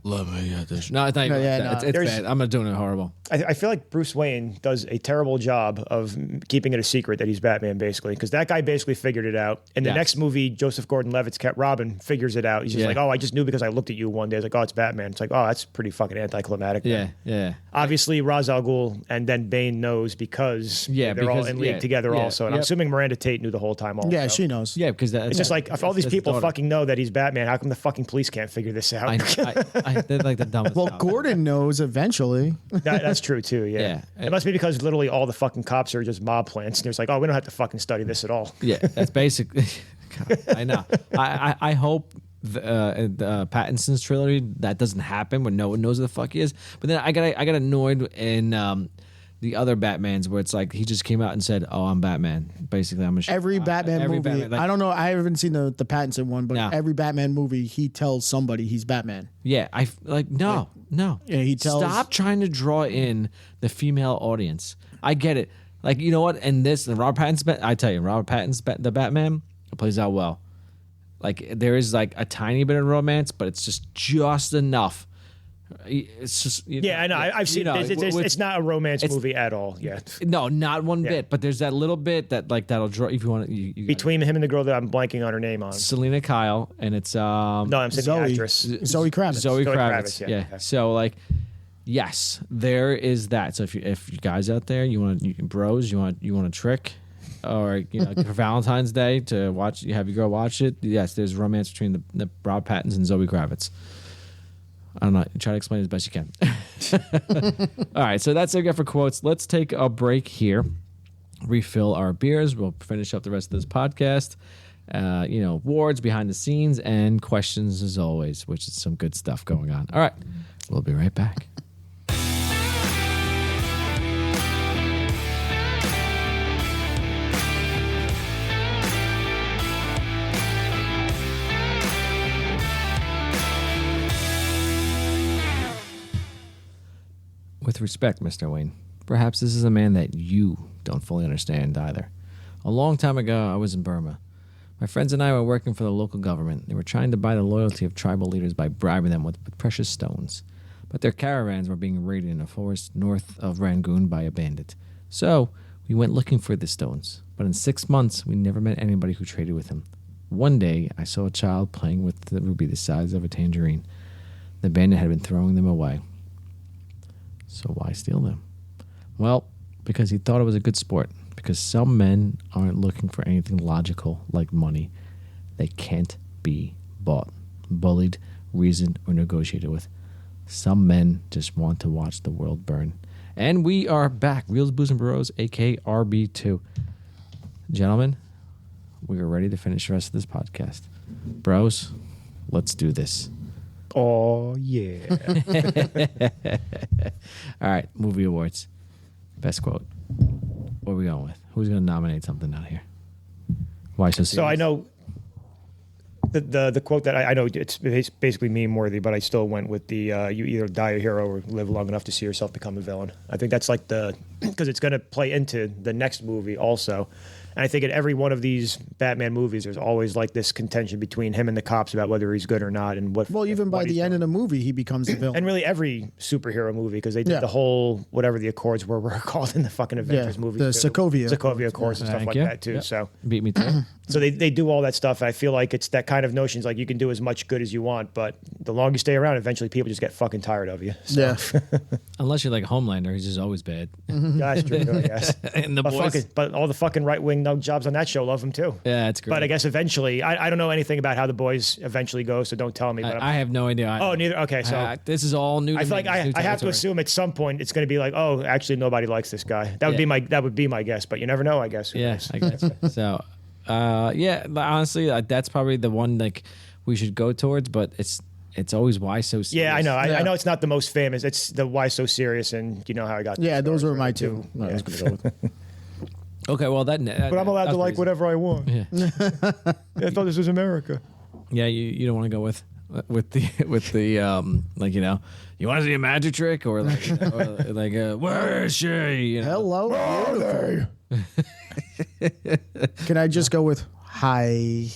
Let me get this. No, it's not even yeah, like that. no. It's There's- bad. I'm not doing it horrible. I feel like Bruce Wayne does a terrible job of keeping it a secret that he's Batman, basically, because that guy basically figured it out. In the Yes. next movie, Joseph Gordon-Levitt's Robin figures it out. He's just Yeah. like, oh, I just knew because I looked at you one day. It's like, oh, it's Batman. It's like, oh, that's pretty fucking anticlimactic. Yeah, yeah. Obviously, Ra's al Ghul and then Bane knows because they're all in league together also. And I'm assuming Miranda Tate knew the whole time also. Yeah, she knows. Yeah, because It's just like, if all these that's his people daughter. fucking know that he's Batman, how come the fucking police can't figure this out? They're like the dumbest. Well, stuff. Gordon knows eventually. That's true too. Yeah. Yeah. It must be because literally all the fucking cops are just mob plants. And there's like, oh, we don't have to fucking study this at all. Yeah, that's basically. God, I know. I hope the Pattinson's trilogy that doesn't happen when no one knows who the fuck he is. But then I got annoyed in the other Batmans where it's like he just came out and said, "Oh, I'm Batman." Basically, I'm a Every Batman movie. Batman, like- I don't know. I haven't seen the Pattinson one, but No. every Batman movie, he tells somebody he's Batman. Yeah, I like no. Yeah, he tells. Stop trying to draw in the female audience. I get it. Like, you know what? And the Robert Pattinson, I tell you, Robert Pattinson's the Batman plays out well. Like, there is like a tiny bit of romance, but it's just enough. It's just Yeah, I know. I've seen it. It's not a romance movie at all. Yeah. No, not one Yeah. bit. But there's that little bit that like that'll draw if you want to. You Between him and the girl that I'm blanking on her name on. Selena Kyle, and it's No, I'm saying the actress. Zoe Kravitz. Zoe Zoe Kravitz. Kravitz, Yeah. yeah. So like, yes, there is that. So if you guys out there, you want a trick, or for Valentine's Day to watch, you have your girl watch it. Yes, there's romance between the Rob Pattinson and Zoe Kravitz. I don't know. Try to explain it as best you can. All right, so that's it for quotes. Let's take a break here, refill our beers. We'll finish up the rest of this podcast. Awards, behind the scenes, and questions as always, which is some good stuff going on. All right, we'll be right back. With respect, Mr. Wayne, perhaps this is a man that you don't fully understand either. A long time ago, I was in Burma. My friends and I were working for the local government. They were trying to buy the loyalty of tribal leaders by bribing them with precious stones. But their caravans were being raided in a forest north of Rangoon by a bandit. So, we went looking for the stones. But in 6 months, we never met anybody who traded with him. One day, I saw a child playing with the ruby the size of a tangerine. The bandit had been throwing them away. So why steal them? Well, because he thought it was a good sport. Because some men aren't looking for anything logical like money. They can't be bought, bullied, reasoned, or negotiated with. Some men just want to watch the world burn. And we are back. Reels, Booze, and Bros, a.k.a. RB2. Gentlemen, we are ready to finish the rest of this podcast. Bros, let's do this. Oh, yeah. All right, movie awards. Best quote. What are we going with? Who's going to nominate something out here? Why so serious? So I know the quote that I know it's basically meme worthy, but I still went with the you either die a hero or live long enough to see yourself become a villain. I think that's like because it's going to play into the next movie also. And I think in every one of these Batman movies, there's always like this contention between him and the cops about whether he's good or not, and what. Well, even by the end of the movie, he becomes the villain. And really every superhero movie, because they did the whole whatever the Accords were called in the fucking Avengers movies. The too. Sokovia Accords and stuff Thank like you. that too. Yep. So beat me to it. So they do all that stuff. I feel like it's that kind of notions like you can do as much good as you want, but the longer you stay around, eventually people just get fucking tired of you. So. Yeah. Unless you're like Homelander, he's just always bad. That's true, I guess. And the boys. But all the fucking right-wing jobs on that show love him too. Yeah, it's great. But I guess eventually, I don't know anything about how The Boys eventually go, so don't tell me. But I have no idea. Oh, neither. Okay, so this is all new. I feel like I have to assume at some point it's going to be like, oh, actually nobody likes this guy. That would be my guess, but you never know. I guess. Yeah, I guess. So, yeah, but honestly, that's probably the one like we should go towards. But it's always why so serious. Yeah, I know. I know it's not the most famous. It's the why so serious, and you know how I got. Yeah, those were my two. I was gonna go with. Okay, well that. But I'm allowed to like whatever I want. Yeah. I thought this was America. Yeah, you don't want to go with the like you want to see a magic trick or like where is she? You know? Hello, Can I just go with hi?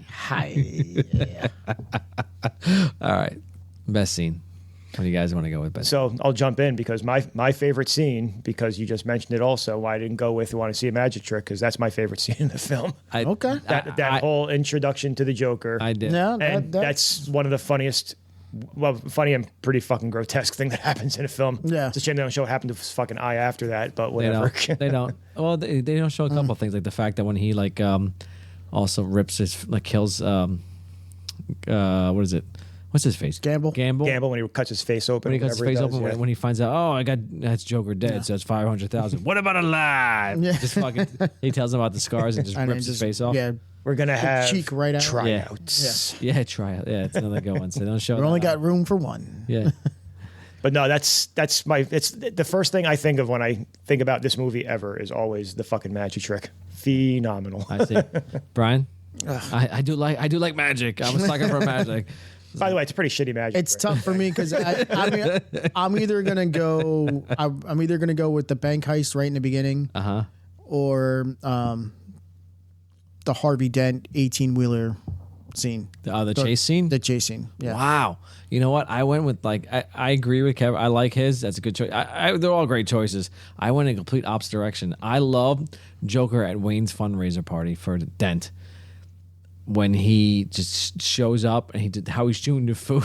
Hi. All right, best scene. What do you guys want to go with, best? So I'll jump in because my favorite scene, because you just mentioned it also, why I didn't go with want to see a magic trick, because that's my favorite scene in the film. Okay. That whole introduction to the Joker. I did. Yeah, And that's one of the funniest, funny and pretty fucking grotesque thing that happens in a film. Yeah. It's a shame they don't show what happened to his fucking eye after that, but They whatever. don't. They don't. Well, they don't show a couple of things, like the fact that when he like also rips his kills what is it? What's his face? Gamble. Gamble when he cuts his face open. When he cuts his face open, yeah. when he finds out, that's Joker dead, so it's 500,000. What about alive? Yeah. Just fucking. He tells him about the scars and just And rips then his face off. Yeah. We're gonna have cheek right out. tryouts. Yeah, try it. Yeah, it's another good one. So they don't show. We only got room for one. Yeah. But no, it's the first thing I think of when I think about this movie ever is always the fucking magic trick. Phenomenal. I see. Brian, I do like magic. I'm a sucker for magic. By the way, it's a pretty shitty magic. It's tough for me because I'm either gonna go. I'm either gonna go with the bank heist right in the beginning, or the Harvey Dent 18-wheeler scene. The chase scene. The chase scene. Yeah. Wow. You know what? I went with I agree with Kevin. I like his. That's a good choice. They're all great choices. I went in a complete opposite direction. I love Joker at Wayne's fundraiser party for Dent. When he just shows up and how he's chewing the food.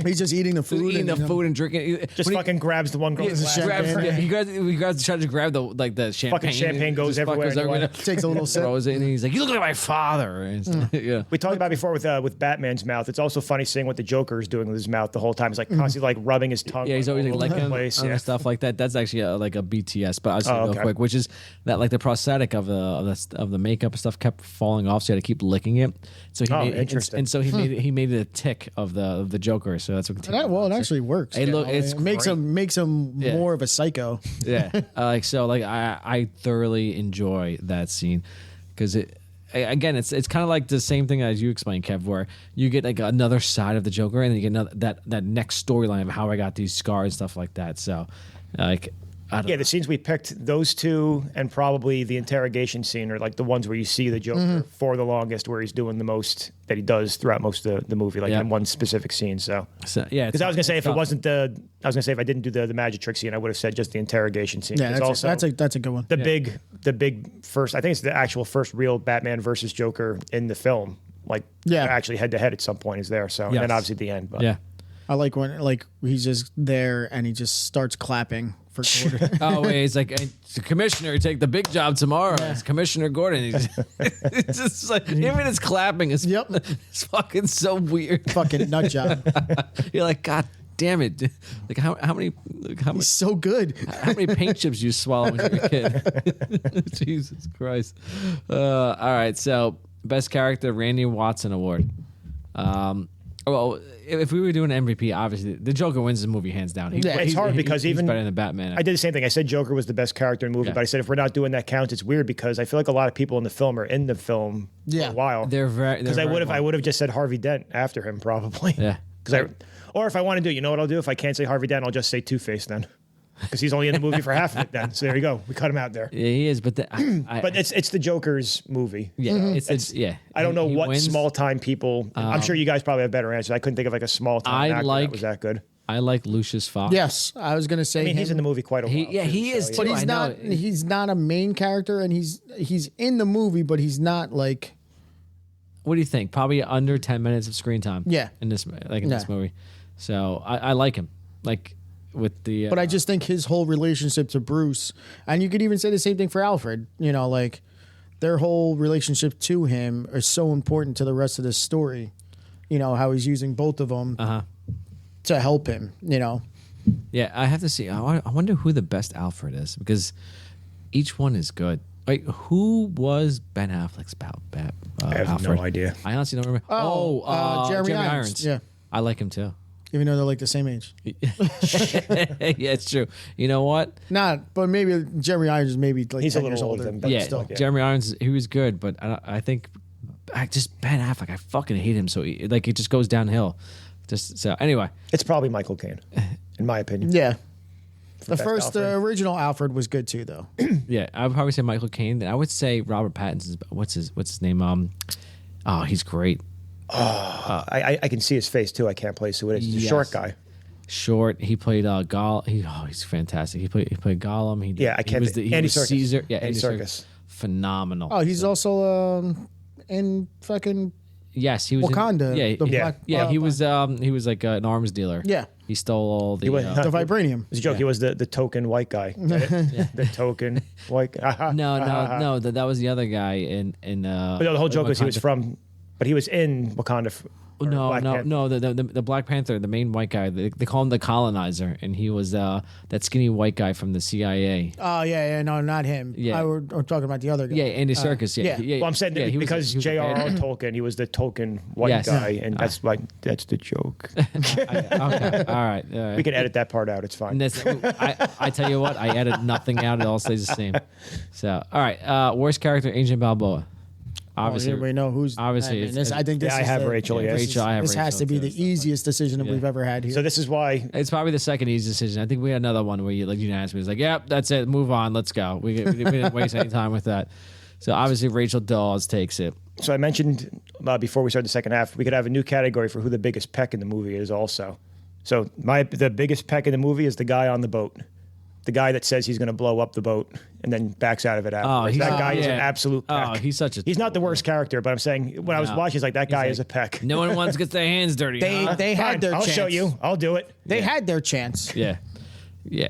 He's just eating the food. Eating the food and drinking. Just fucking grabs the one girl. He grabs tries to grab the champagne. Fucking champagne goes everywhere. Takes a little sip. Throws it and he's like, "You look like my father." And yeah. We talked about before with Batman's mouth. It's also funny seeing what the Joker is doing with his mouth the whole time. He's like constantly like rubbing his tongue. Yeah, he's always like licking place. and stuff like that. That's actually like a BTS. But I'll say real quick, which is that like the prosthetic of the makeup and stuff kept falling off, so you had to keep licking it. So he made, interesting. And so he made it a tick of the Joker. So that's what. Well, it actually works. It makes him more of a psycho. Yeah, I thoroughly enjoy that scene because it's kind of like the same thing as you explained, Kev, where you get like another side of the Joker and then you get that next storyline of how I got these scars and stuff like that. So like. The scenes we picked, those two, and probably the interrogation scene are like the ones where you see the Joker for the longest, where he's doing the most that he does throughout most of the movie, like in one specific scene. So yeah, because I was gonna say if I didn't do the magic trick scene, I would have said just the interrogation scene. Yeah, that's a good one. The big first, I think it's the actual first real Batman versus Joker in the film. Actually head to head at some point is there. So and then obviously the end. But yeah. I like when he's just there and he just starts clapping for Gordon. Oh wait, he's like, the commissioner, take the big job tomorrow. Yeah. It's Commissioner Gordon. It's just like even his clapping is it's fucking so weird. Fucking nut job. You're like, God damn it! Like how many? He's so good. How many paint chips you swallow when you're a kid? Jesus Christ! All right, so best character, Randy Watson Award. Well, if we were doing MVP, obviously the Joker wins the movie hands down. It's hard because he's even better than Batman. I did the same thing. I said Joker was the best character in the movie, but I said if we're not doing that count, it's weird because I feel like a lot of people in the film are in the film for a while. They're very because I would have just said Harvey Dent after him probably. Yeah. Or if I want to do, you know what I'll do? If I can't say Harvey Dent, I'll just say Two-Face then. Because he's only in the movie for half of it then. So there you go. We cut him out there. Yeah, he is. But but it's the Joker's movie. Yeah, I don't know what small time people. I'm sure you guys probably have better answers. I couldn't think of like a small time actor that was that good. I like Lucius Fox. Yes, I was gonna say. I mean, he's in the movie quite a while. He is too. But he's not. He's not a main character, and he's in the movie, but he's not like. What do you think? Probably under 10 minutes of screen time. Yeah. In this movie. So I like him. Like with the. But I just think his whole relationship to Bruce, and you could even say the same thing for Alfred. You know, like their whole relationship to him is so important to the rest of this story. You know how he's using both of them to help him. You know. Yeah, I have to see. I wonder who the best Alfred is because each one is good. Like, who was Ben Affleck's I have Alfred? no idea. I honestly don't remember. Jeremy Irons. Yeah, I like him too. even though they're like the same age. Yeah, it's true. You know what? But maybe Jeremy Irons is maybe like He's 10 a years little older. older, But Yeah, still. Jeremy Irons, he was good, but I think just Ben Affleck, I fucking hate him. So it just goes downhill. Just so anyway, It's probably Michael Caine, in my opinion. Yeah. The best first Alfred. original Alfred was good too, though. yeah, I would probably say Michael Caine. Then I would say Robert Pattinson's. What's his name? He's great. I can see his face too. I can't place who it is. He's a Yes. short guy. Short. He played he's fantastic. He played Gollum. I can't. He was Andy Serkis. Caesar. Yeah, Andy Andy Serkis. Phenomenal. Oh, he's also in fucking Yes, he was Wakanda. In, the Yeah. black, he was like an arms dealer. Yeah. He stole all the. the vibranium. It's a joke. He was the token white guy. The token white guy. no. That was the other guy in. But no, the whole joke was he was Wakanda. but he was in Wakanda. Black Panther. The Black Panther, the main white guy. They call him the colonizer, and he was that skinny white guy from the CIA. Oh, yeah, no, not him. Yeah. We're talking about the other guy. Yeah, Andy Serkis. yeah. yeah. Well, I'm saying that he was- because he was a bad J.R.R. guy. Tolkien, he was the token white Yes. guy, and that's the joke. Okay, all right. We can edit that part out. It's fine. And I tell you what, I edit nothing out. It all stays the same. So, all right. Worst character, Agent Balboa. Obviously, we know who's. obviously, I, mean, this, I think this I is have the- Rachel, yes. This, Rachel, I have this has Rachel, to be too. the easiest decision that we've ever had here. So this is why It's probably the second easiest decision. I think we had another one where you unanimously was like, "Yep, that's it. Move on. Let's go." We didn't waste any time with that. So obviously, Rachel Dawes takes it. So I mentioned before we start the second half, we could have a new category for who the biggest peck in the movie is also. So the biggest peck in the movie is the guy on the boat. The guy that says he's going to blow up the boat and then backs out of it afterwards. That guy is an absolute peck. Oh, he's such a. He's not the worst character, but I'm saying when I was watching, he's like, that guy is a peck. No one wants to get their hands dirty. They huh? they Fine, had their I'll chance. show you. I'll do it. They had their chance. Yeah,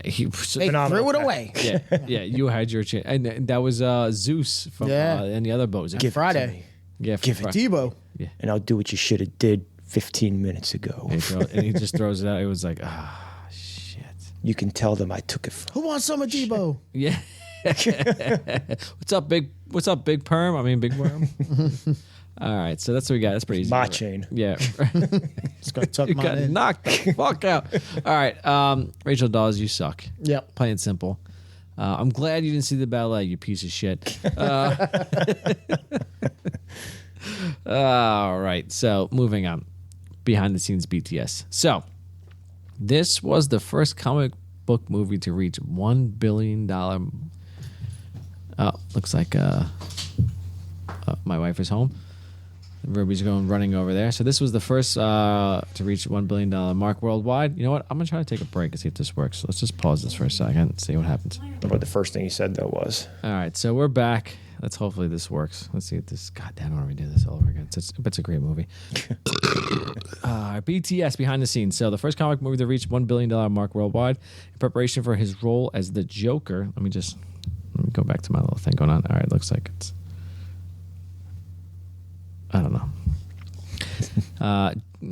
He They Phenomenal threw it peck. away. yeah. You had your chance, and that was Zeus from and the other boats. Give it to Friday. me, Yeah, give it. Debo. and I'll do what you should have did 15 minutes ago. And he just throws it out. It was like, shit. You can tell them I took it from. Who wants some of Debo? Yeah. What's up, big perm? I mean, big worm. All right, so that's what we got. That's pretty easy. My chain. Yeah. Just gonna tuck You mine got in. knocked the fuck out. All right, Rachel Dawes, you suck. Yep. Plain and simple. I'm glad you didn't see the ballet, you piece of shit. All right, so moving on. Behind the scenes BTS. So, this was the first comic book movie to reach $1 billion. Looks like my wife is home. Ruby's running over there. So this was the first to reach $1 billion mark worldwide. You know what? I'm going to try to take a break and see if this works. So let's just pause this for a second and see what happens. What the first thing he said, though, was. All right, so we're back. Let's hopefully this works. Let's see if this. God damn, I want to redo this all over again. It's a great movie. BTS behind the scenes. So the first comic movie to reach $1 billion mark worldwide in preparation for his role as the Joker. Let me go back to my little thing going on. All right, looks like it's. I don't know.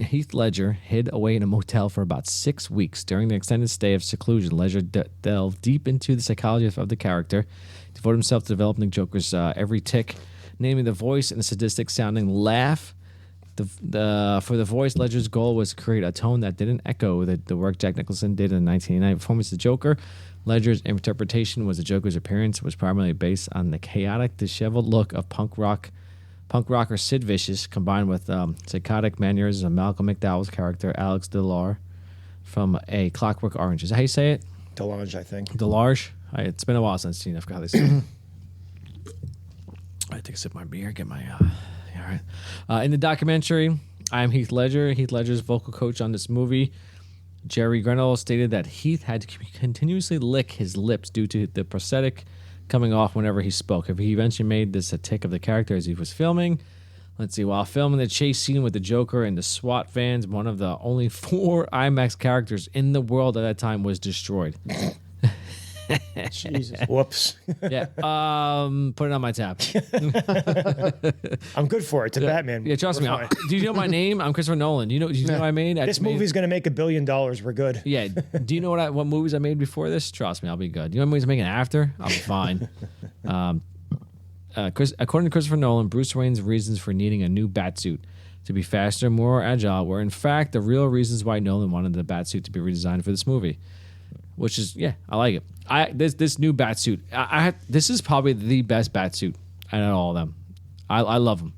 Heath Ledger hid away in a motel for about 6 weeks. During the extended stay of seclusion, Ledger delved deep into the psychology of the character, devoted himself to developing the Joker's every tick, naming the voice and the sadistic-sounding laugh. For the voice, Ledger's goal was to create a tone that didn't echo the work Jack Nicholson did in the 1989 performance of the Joker. Ledger's interpretation was the Joker's appearance was primarily based on the chaotic, disheveled look of punk rocker Sid Vicious, combined with psychotic mannerisms of Malcolm McDowell's character Alex Delar from A Clockwork Orange. Is that how you say it? Delange, I think. Delarge? It's been a while since I've seen it. I forgot how they say it. I take a sip of my beer, get my... all right. In the documentary, I Am Heath Ledger. Heath Ledger's vocal coach on this movie, Jerry Grenell, stated that Heath had to continuously lick his lips due to the prosthetic coming off whenever he spoke. If he eventually made this a tick of the character as he was filming, Let's see. While filming the chase scene with the Joker and the SWAT vans, one of the only 4 IMAX characters in the world at that time was destroyed. Jesus. Whoops. Yeah. Put it on my tab. I'm good for it. It's a Batman. Yeah, trust me. Do you know my name? I'm Christopher Nolan. Do you know what I made? This movie's going to make $1 billion. We're good. Yeah. Do you know what movies I made before this? Trust me, I'll be good. You know what movies I'm making after? I'll be fine. According to Christopher Nolan, Bruce Wayne's reasons for needing a new Batsuit to be faster, more agile were in fact the real reasons why Nolan wanted the Batsuit to be redesigned for this movie. Which is, yeah, I like it. This new Batsuit, this is probably the best Batsuit out of all of them. I love them.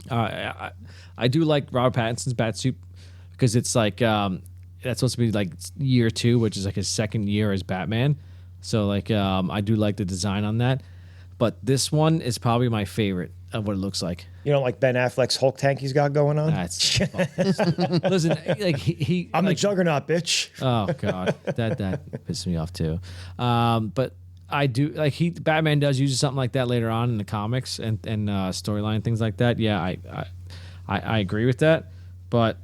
I do like Robert Pattinson's Batsuit because it's like that's supposed to be like year 2, which is like his second year as Batman. So like I do like the design on that. But this one is probably my favorite of what it looks like. You don't like Ben Affleck's Hulk tank he's got going on? Listen, like I'm like, the Juggernaut, bitch. Oh God, that pissed me off too. But I do like Batman does use something like that later on in the comics and storyline things like that. Yeah, I agree with that, but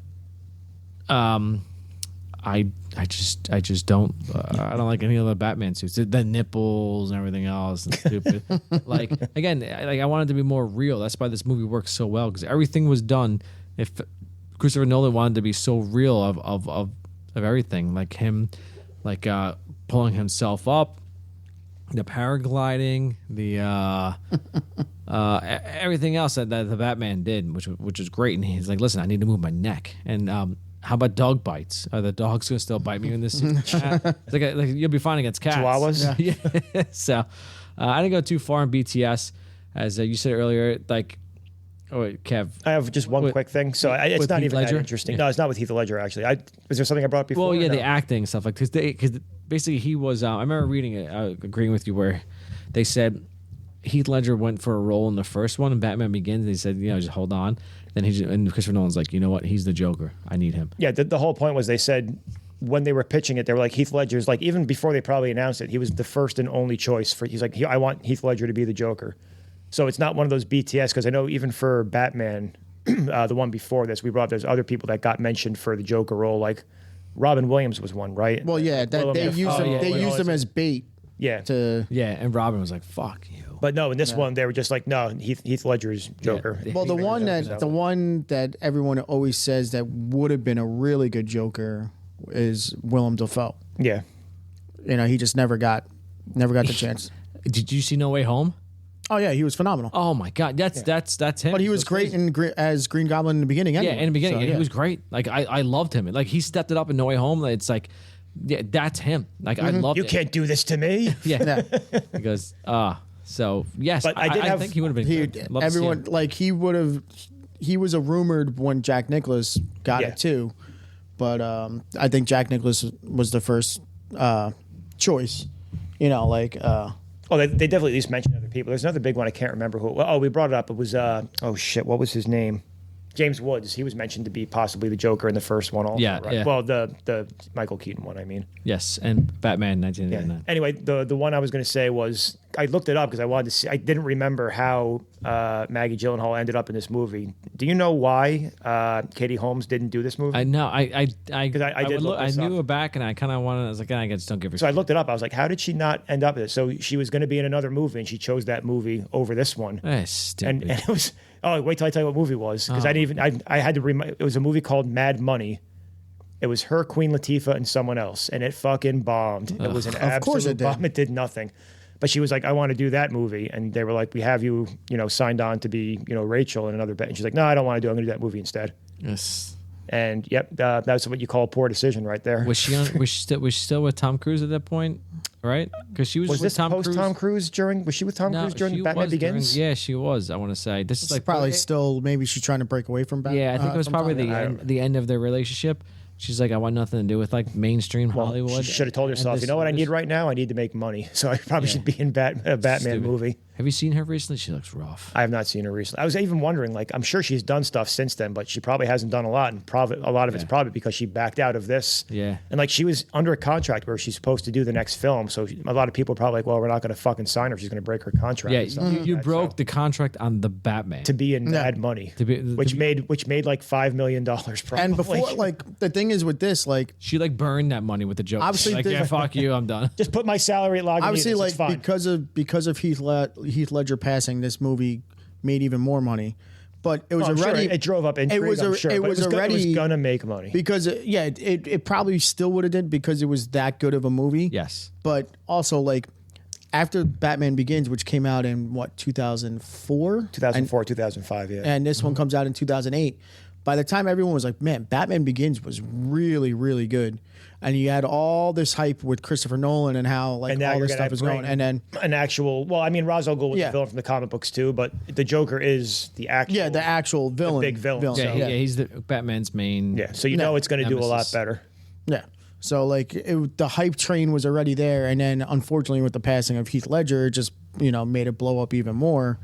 I just don't I don't like any of the Batman suits. The nipples and everything else and stupid. Like again, like I wanted to be more real. That's why this movie works so well because everything was done. If Christopher Nolan wanted to be so real of everything, like him, like pulling himself up, the paragliding, the everything else that the Batman did, which was great. And he's like, listen, I need to move my neck and. How about dog bites? Are the dogs gonna still bite me in this? It's like you'll be fine against cats. Chihuahuas. Yeah. So I didn't go too far in BTS, as you said earlier. Like, oh wait, Kev. I have just one quick thing. So it's not even that interesting. Yeah. No, it's not with Heath Ledger actually. Was there something I brought up before? Well, yeah, the acting and stuff like because basically he was. I remember reading it, agreeing with you, where they said Heath Ledger went for a role in the first one, in Batman Begins. They said, just hold on. Then and Christopher Nolan's like, you know what? He's the Joker. I need him. Yeah, the whole point was they said when they were pitching it, they were like, Heath Ledger's like, even before they probably announced it, he was the first and only choice for. He's like, I want Heath Ledger to be the Joker. So it's not one of those BTS because I know even for Batman, the one before this, we brought up there's other people that got mentioned for the Joker role, like Robin Williams was one, right? Well, yeah, they used him as bait. Yeah. And Robin was like, fuck you. But no, in this one, they were just like, no, Heath Ledger's Joker. Yeah. Well, the one that everyone always says that would have been a really good Joker is Willem Dafoe. Yeah. He just never got the chance. Did you see No Way Home? Oh yeah, he was phenomenal. Oh my God, that's him. But he was great as Green Goblin in the beginning. Anyway. Yeah, in the beginning, he was great. Like I loved him. Like he stepped it up in No Way Home. It's like, yeah, that's him. Like I loved it. You can't do this to me. Yeah. He goes, So yes, but I think he would have been good. Everyone like he would have. He was a rumored when Jack Nicklaus got it too, but I think Jack Nicklaus was the first choice. Oh, they definitely at least mentioned other people. There's another big one I can't remember who. Oh, we brought it up. It was what was his name? James Woods. He was mentioned to be possibly the Joker in the first one also. Yeah, right? yeah. Well, the Michael Keaton one, I mean. Yes, and Batman 1989. Yeah. Anyway, the one I was going to say was I looked it up because I wanted to see. I didn't remember how Maggie Gyllenhaal ended up in this movie. Do you know why Katie Holmes didn't do this movie? I know. I knew her back, and I kind of wanted. I was like, I just don't give her. So I looked it up. I was like, how did she not end up in it? So she was going to be in another movie, and she chose that movie over this one. That's stupid. And it was. Oh, wait till I tell you what movie it was because I had to remind. It was a movie called Mad Money. It was her, Queen Latifah, and someone else, and it fucking bombed. It was an absolute bomb. It did nothing. But she was like, I want to do that movie, and they were like, we have you, signed on to be, Rachel in another bit. And she's like, no, I don't want to do it. I'm going to do that movie instead. Yes. And yep, that's what you call a poor decision right there. Was she still with Tom Cruise at that point? Right? Because she was with Tom Cruise. Tom Cruise during? Was she with Tom Cruise during Batman Begins? Yeah, she was. I want to say this is like probably still. Maybe she's trying to break away from Batman. Yeah, I think it was probably the end of their relationship. She's like, I want nothing to do with like mainstream Hollywood. She should have told herself, you know what I need right now? I need to make money, so I probably should be in a Batman movie. Have you seen her recently? She looks rough. I have not seen her recently. I was even wondering, like, I'm sure she's done stuff since then, but she probably hasn't done a lot, and a lot of it's probably because she backed out of this. Yeah. And like, she was under a contract where she's supposed to do the next film, so a lot of people are probably like, well, we're not going to fucking sign her. She's going to break her contract. Yeah, and stuff you like that. broke So, the contract on the Batman. to be in Mad Money, which made like $5 million. Probably. And before, like, the thing is with this, like, she like burned that money with the joke. Obviously, like, yeah, fuck you, I'm done. just put my salary at Lagunitas. obviously, It's like, fine. because of Heath Ledger passing, this movie made even more money. But it was I'm sure already it drove up intrigue. it was I'm sure, it but was it already was gonna make money because it probably still would have did because it was that good of a movie. Yes. But also, like, after Batman Begins, which came out in what 2004, 2005, yeah. and this one comes out in 2008. By the time everyone was like, man, Batman Begins was really, really good. And you had all this hype with Christopher Nolan and how like and now all you're this gonna stuff is going. bring And then an actual. Well, I mean, Ra's al Ghul was Yeah. the villain from the comic books too, but the Joker is the actual. the actual villain, big villain. Yeah, So- yeah, he's the Batman's main. Yeah, so you know it's going to do a lot Nemesis. better. Yeah. So like the hype train was already there, and then unfortunately with the passing of Heath Ledger, it just made it blow up even more.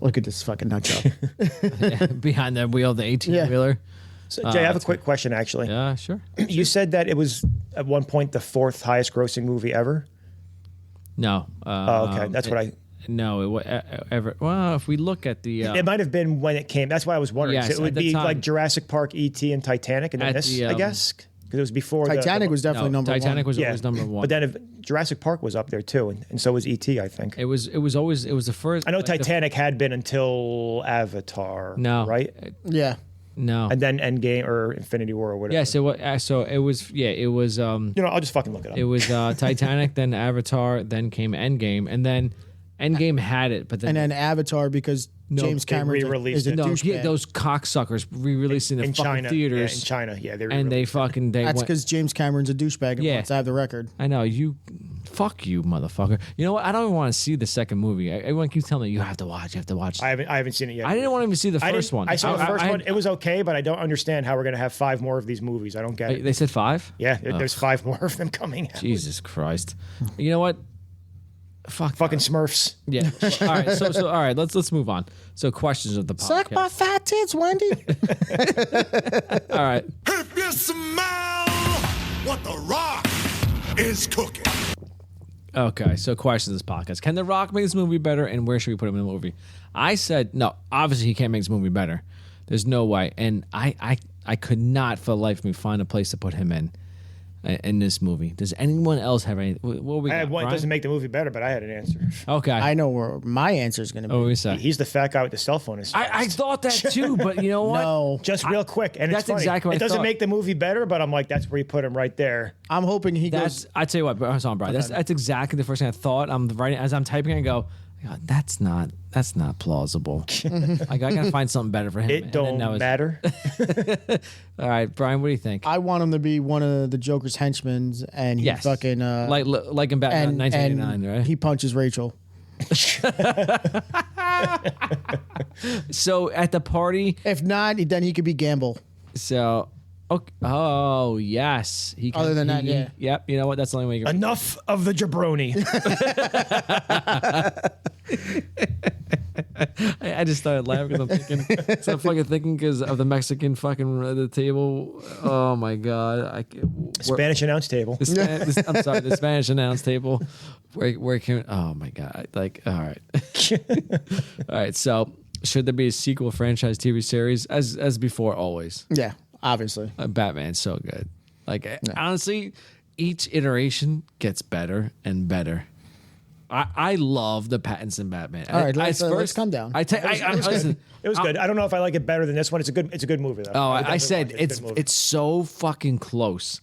Look at this fucking nut job. Behind the wheel, the 18-wheeler. So, Jay, I have a quick question, actually. Yeah, sure. You said that it was at one point the fourth highest grossing movie ever. No. Okay, that's what I. No, it ever. Well, if we look at the. It might have been when it came. That's why I was wondering. Yes, So it would at the be time. like Jurassic Park, E.T., and Titanic, and then At this, the, I guess, because it was before Titanic was definitely number Titanic one. was always number one. But then if Jurassic Park was up there too, and so was E.T., I think. It was always the first. I know like, Titanic had been until Avatar. No. Right? Yeah. No. And then Endgame or Infinity War or whatever. Yeah, so it was it was I'll just fucking look it up. it was Titanic, then Avatar, then came Endgame, and then Endgame had it, but then And then Avatar because James they Cameron re-released is a it. no, douchebag. yeah, those cocksuckers re-released in the in fucking China, theaters. Yeah, in China, yeah, they and they fucking That's went. because James Cameron's a douchebag and Yeah. wants to have the record. I know you. Fuck you, motherfucker. You know what? I don't even want to see the second movie. Everyone keeps telling me you have to watch. You have to watch. I haven't seen it yet. I didn't want to even see the first one. I saw the first I- one. It was okay, but I don't understand how we're gonna have 5 more of these movies. I don't get it. They said 5. Yeah, there's 5 more of them coming out. Jesus Christ. You know what? Fuck. Fucking Smurfs. Yeah. All right. So all right. Let's move on. So questions of the podcast. Suck my fat tits, Wendy. All right. If you smell what the Rock is cooking. Okay. So questions of this podcast. Can The Rock make this movie better, and where should we put him in the movie? I said no. Obviously, he can't make this movie better. There's no way. And I could not for the life of me find a place to put him in this movie. Does anyone else have any? What we I got? had one. It Brian? doesn't make the movie better, but I had an answer. Okay. I know where my answer is going to be. What we say? He's the fat guy with the cell phone. In his I chest. thought that too, but you know what? No, Just real quick, and That's it's funny. exactly what It I doesn't thought. make the movie better, but I'm like, that's where you put him right there. I'm hoping he That's. goes. I tell you what, hold on, Brian. That's exactly the first thing I thought. I'm writing as I'm typing. I go, "God, that's not plausible. Like I gotta find something better for him. It And then don't that was- matter. All right, Brian, what do you think? I want him to be one of the Joker's henchmen, and he Yes. fucking like in Batman and 1989, right? He punches Rachel. So at the party, If not, then he could be Gamble. so okay, oh yes, he. Can, Other than that, yeah. Yep. You know what? That's the only way you can. Enough of the jabroni. I just started laughing because I'm thinking, so I'm fucking thinking because of the Mexican fucking the table. Oh my god, Spanish announce table. I'm sorry, the Spanish announce table. Where can? Oh my god! Like, all right, all right. So, should there be a sequel franchise TV series as before? Always. Yeah, obviously. Batman's so good. Like honestly, each iteration gets better and better. I love the Pattinson Batman. All right, let's calm down. Listen. It was good. I don't know if I like it better than this one. It's a good movie though. Oh, would I definitely said watch it. it's a good movie. it's so fucking close.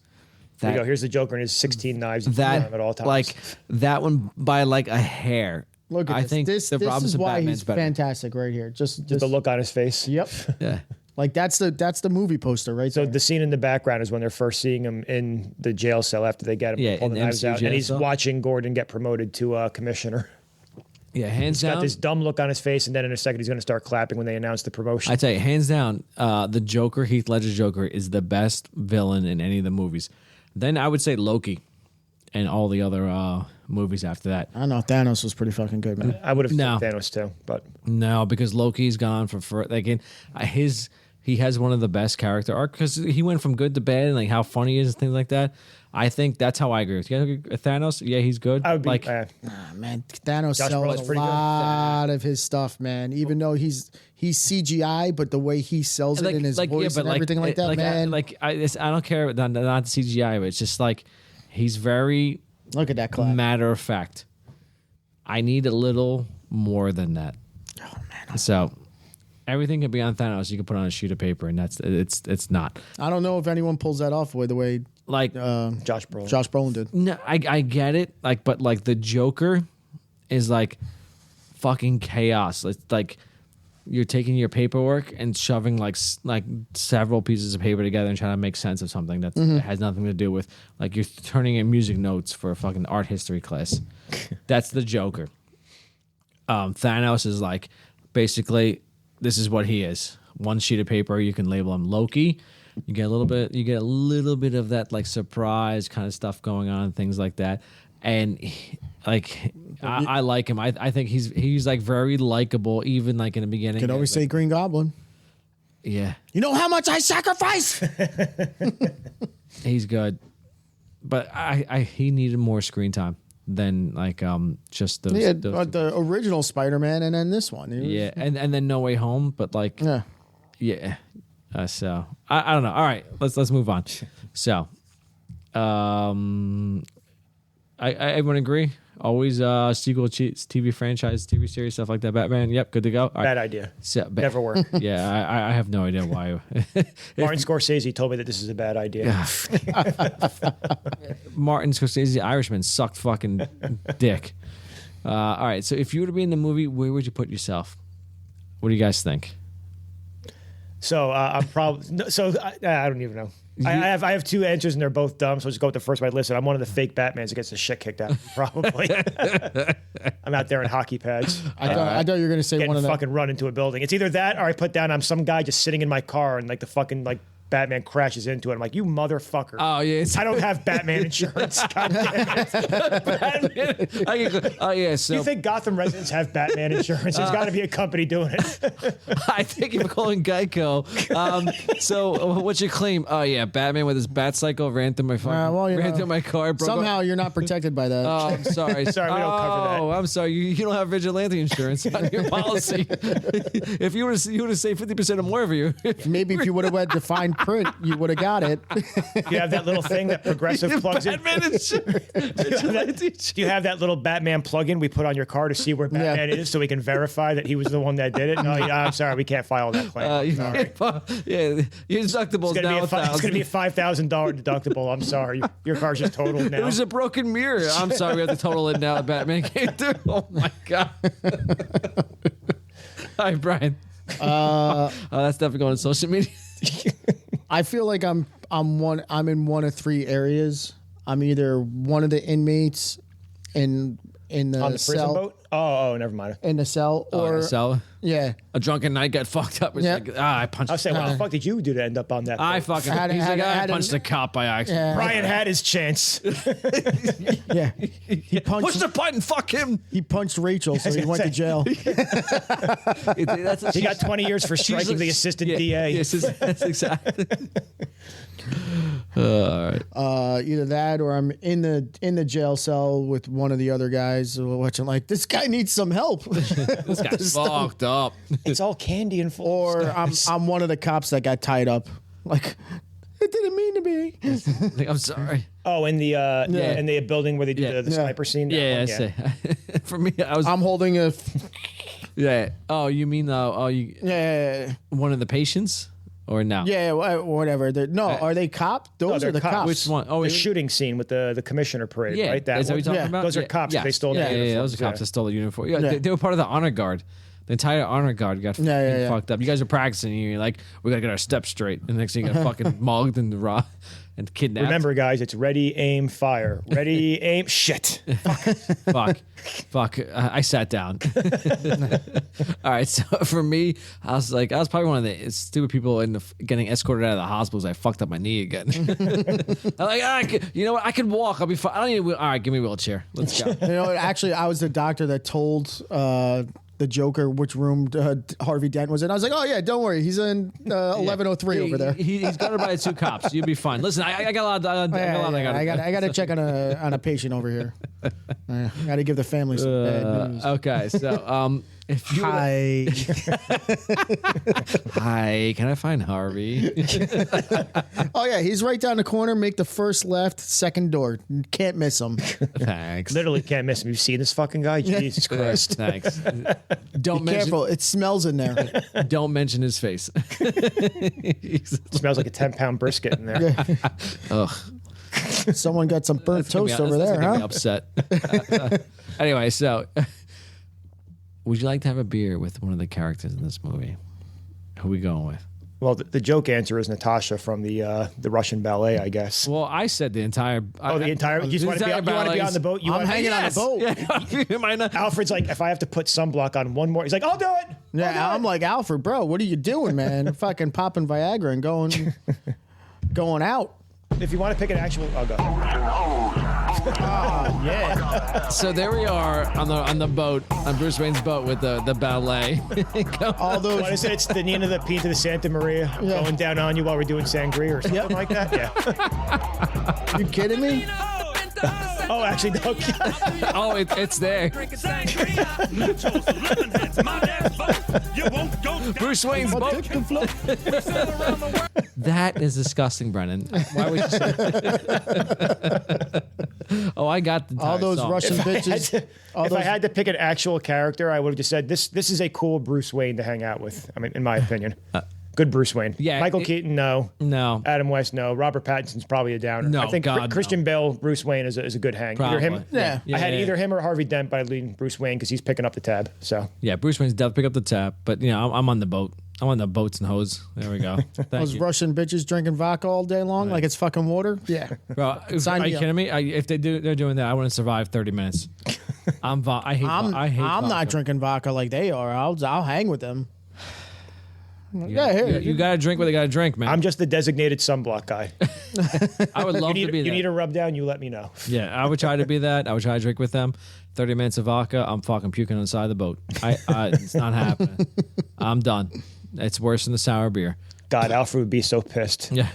There you That go. Here's the Joker and his 16 knives. He's wearing them that at all times. like that one by like a hair. Look at I this. think this the is Robinson why Batman's he's better. fantastic right here. Just the look on his face. Yep. Yeah. Like that's the movie poster right So there. the scene in the background is when they're first seeing him in the jail cell after they get him, Yeah, pull the in knives MC out, jail and he's cell. watching Gordon get promoted to commissioner. Yeah, hands He's got down. this dumb look on his face, and then in a second he's going to start clapping when they announce the promotion. I tell you, hands down, the Joker, Heath Ledger's Joker, is the best villain in any of the movies. Then I would say Loki, and all the other movies after that. I don't know. Thanos was pretty fucking good, man. I would have No. said Thanos too, but No, because Loki's gone for like he has one of the best character arc because he went from good to bad and like how funny he is and things like that. I think that's how I agree with you. Thanos, yeah, he's good. I would be like, Man, Thanos Josh sells Brolin's a pretty good. lot of his stuff, man. Even though he's CGI, but the way he sells it in his voice and everything like that, man. I don't care, not the CGI, but it's just like he's very Look at that clap. matter of fact. I need a little more than that. Oh man. So everything can be on Thanos. You can put on a sheet of paper, and it's not. I don't know if anyone pulls that off the way Like Josh Brolin. Josh Brolin did. no, I get it. Like, but like the Joker is like fucking chaos. It's like you're taking your paperwork and shoving like several pieces of paper together and trying to make sense of something that has nothing to do with like you're turning in music notes for a fucking art history class. That's the Joker. Thanos is like basically this is what he is. One sheet of paper, you can label him Loki. You get a little bit of that like surprise kind of stuff going on, things like that. And I like him. I think he's like very likable, even like in the beginning. Could always say Green Goblin. Yeah, You know how much I sacrifice? he's good, but he needed more screen time than like just those. Yeah, but the original Spider-Man and then this one. Yeah, and then No Way Home, but like Yeah. So I don't know. All right, let's move on. So, everyone agree? Always sequel, TV franchise, TV series, stuff like that. Batman. Yep, good to go. All right. Bad idea. So, Never work. Yeah, I have no idea why. Martin Scorsese told me that this is a bad idea. Martin Scorsese, Irishman, sucked fucking dick. All right, so if you were to be in the movie, where would you put yourself? What do you guys think? So I'm probably I don't even know. I have two answers and they're both dumb. So I'll just go with the first one I listed. I'm one of the fake Batmans that gets the shit kicked out of me, probably. I'm out there in hockey pads. I thought you were going to say Getting one of the fucking run into a building. It's either that or I put down I'm some guy just sitting in my car and like the fucking like Batman crashes into it. I'm like, you motherfucker. Oh, yeah. I don't have Batman insurance. God damn it. Batman. So You think Gotham residents have Batman insurance? There's got to be a company doing it. I think you're calling Geico. So what's your claim? Oh yeah, Batman with his bat cycle ran through my through my car. Somehow you're not protected by that. Oh, I'm sorry. Sorry, we don't cover that. Oh, I'm sorry. You don't have vigilante insurance on your policy. If you would have saved 50% or more of you. Maybe if you would have had defined print, you would have got it. You have that little thing that Progressive plugs in. Batman insurance. Do you have that little Batman plug-in we put on your car to see where Batman is so we can verify that he was the one that did it? No, I'm sorry, we can't file that claim. Sorry. Yeah, your deductible is now It's going to be a $5,000 deductible. I'm sorry. Your car's just totaled now. It was a broken mirror. I'm sorry, we have to total it now. Batman came through. Oh my god. Hi, Brian. That's definitely going on social media. I feel like I'm in one of three areas. I'm either one of the inmates in the on the prison cell, boat? Oh, never mind. in the cell, or So yeah, a drunken night got fucked up. It's Yeah. like, I punched. I was saying, what the fuck did you do to end up on that I boat? fucking. Had- He's had- like, I had- punched a cop by accident. yeah, Brian had his chance. yeah. He Push punched the button. Fuck him. he punched Rachel, so he went to jail. That's He got 20 years for striking the assistant DA. Yes, that's exactly. All right. Either that or I'm in the jail cell with one of the other guys watching like this guy needs some help. This guy's fucked up. It's all candy and full. Or I'm one of the cops that got tied up. Like it didn't mean to be. I'm sorry. Oh, in the building where they do the sniper scene? Yeah, That one? I say. For me, I'm holding a Yeah. Oh, you mean yeah. one of the patients or no? Yeah, whatever. Are they cop? Those they're are the cops. Which one? Oh, The shooting scene with the commissioner parade, yeah. right? That Is that what one? you're talking Yeah. about? Those are cops. Yeah. They stole yeah, their yeah, uniforms. those are cops Yeah. that stole the uniform. Yeah, Yeah. They were part of the honor guard. The entire honor guard got fucked up. You guys are practicing. And you're like, we gotta get our steps straight. And the next thing you got fucking mugged and and kidnapped. Remember, guys, it's ready, aim, fire. Ready, aim, shit. Fuck. I sat down. All right, so for me, I was probably one of the stupid people getting escorted out of the hospital because I fucked up my knee again. I'm like, you know what? I can walk. I'll be fine. I don't need all right, give me a wheelchair. Let's go. You know, actually, I was the doctor that told the Joker which room Harvey Dent was in. I was like, oh yeah, don't worry, he's in 1103 over there. He's guarded by 2 cops. You'll be fine. Listen, I got a lot. I got to check on a patient over here. I got to give the family some bad news. Okay, so if you hi, can I find Harvey? Oh yeah, he's right down the corner. Make the first left, second door. Can't miss him. Thanks. Literally can't miss him. You've seen this fucking guy? Jesus Christ. Thanks. Be careful. It smells in there. Don't mention his face. It smells like a 10-pound brisket in there. Ugh. Someone got some burnt toast over there, huh? Upset. Anyway, so would you like to have a beer with one of the characters in this movie? Who are we going with? Well, the joke answer is Natasha from the Russian ballet, I guess. Well, I said the entire. The entire. You just want to be on the boat. I'm hanging on the boat. Yeah. Alfred's like, if I have to put sunblock on one more, he's like, I'll do it. Yeah, I'm like, Alfred, bro, what are you doing, man? Fucking popping Viagra and going out. If you want to pick an actual, I'll go. Yeah. So there we are on the boat, on Bruce Wayne's boat with the ballet. All those. What is it? It's the Nina the Pinta the Santa Maria going down on you while we're doing sangria or something like that. Yeah. You kidding me? Oh, actually, no. Oh, it's there. Bruce Wayne's boat. That is disgusting, Brennan. Why would you say that? Oh, I got the all those song. Russian bitches. If I had to pick an actual character, I would have just said this is a cool Bruce Wayne to hang out with. I mean, in my opinion. Good Bruce Wayne. Yeah. Michael Keaton, no. No. Adam West, no. Robert Pattinson's probably a downer. No, I think Christian Bale, Bruce Wayne is a good hang. Probably. Either him. Yeah. I had either him or Harvey Dent, but I'd lean Bruce Wayne because he's picking up the tab. So yeah, Bruce Wayne's definitely pick up the tab, but I'm on the boat. I'm on the boats and hose. There we go. Those Russian bitches drinking vodka all day long like it's fucking water. Yeah. Bro, are you kidding me? If they're doing that, I wouldn't survive 30 minutes. I hate. I'm vodka. not drinking vodka like they are. I'll hang with them. You gotta drink what they gotta drink, man. I'm just the designated sunblock guy. I would love to be that. You need a rub down, you let me know. Yeah, I would try to be that. I would try to drink with them. 30 minutes of vodka, I'm fucking puking on the side of the boat. It's not happening. I'm done. It's worse than the sour beer. God, Alfred would be so pissed. Yeah.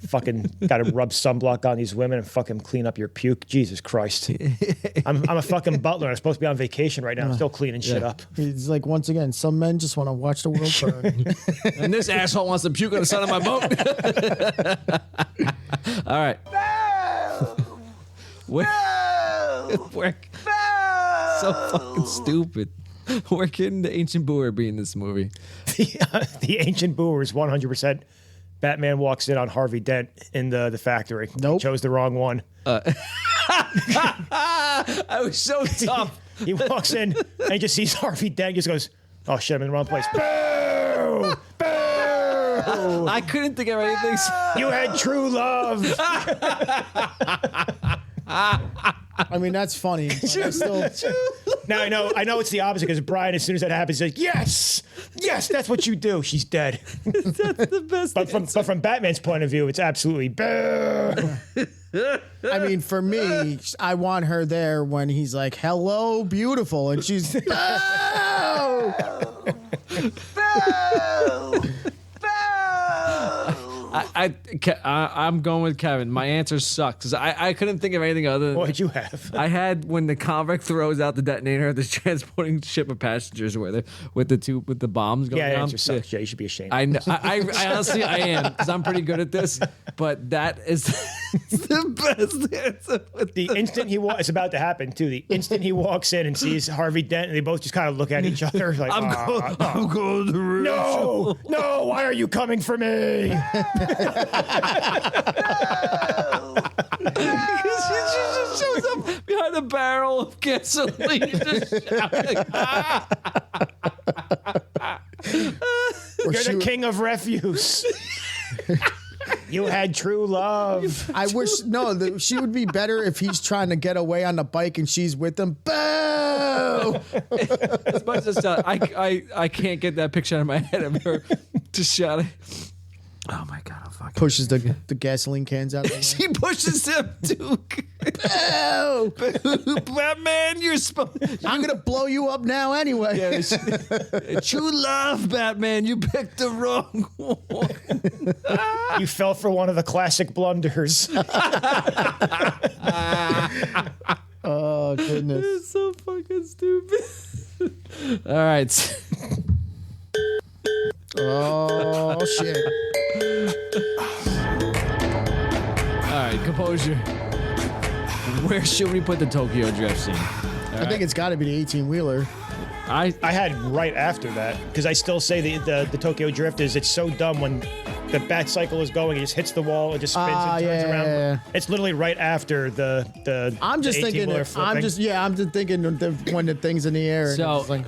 Fucking got to rub sunblock on these women and fucking clean up your puke. Jesus Christ. I'm a fucking butler. I'm supposed to be on vacation right now. I'm still cleaning shit up. He's like, once again, some men just want to watch the world burn. And this asshole wants to puke on the side of my boat. All right. We're so fucking stupid. Where can the ancient Boer be in this movie? The ancient Boer is 100%. Batman walks in on Harvey Dent in the factory. Nope. He chose the wrong one. I was so tough. He walks in and he just sees Harvey Dent. He just goes, oh shit, I'm in the wrong place. Boo! Boo! I couldn't think of anything. You had true love. I mean, that's funny. Now I know it's the opposite because Brian, as soon as that happens, he's like, yes, that's what you do. She's dead. That's the best. But from Batman's point of view, it's absolutely boo. I mean, for me, I want her there when he's like, hello, beautiful. And she's, boo! Boo! I'm going with Kevin. My answer sucks because I couldn't think of anything other than. What did you have? I had when the convict throws out the detonator at the transporting ship of passengers with the bombs going down. Yeah, answer sucks. Yeah, you should be ashamed. I know. I honestly I am because I'm pretty good at this. But that is the best answer. The instant it's about to happen too. The instant he walks in and sees Harvey Dent, and they both just kind of look at each other like, I'm going to No, why are you coming for me? She just shows up behind a barrel of gasoline, just shouting. You're the king of refuse. You had true love. I wish she would be better if he's trying to get away on the bike and she's with him. Boo! As much as I can't get that picture out of my head of her just shouting. Oh my god! I'm fucking pushes the gasoline cans out. She pushes him too. Boo! Batman, I'm gonna blow you up now anyway. Yeah, true love, Batman. You picked the wrong one. You fell for one of the classic blunders. Oh goodness! It's so fucking stupid. All right. Oh shit! All right, composure. Where should we put the Tokyo Drift scene? I think it's got to be the 18-wheeler. I had right after that because I still say the Tokyo Drift is it's so dumb when the bat cycle is going, it just hits the wall, it just spins and turns around. Yeah. It's literally right after the. I'm just thinking. I'm just thinking when the thing's in the air. So.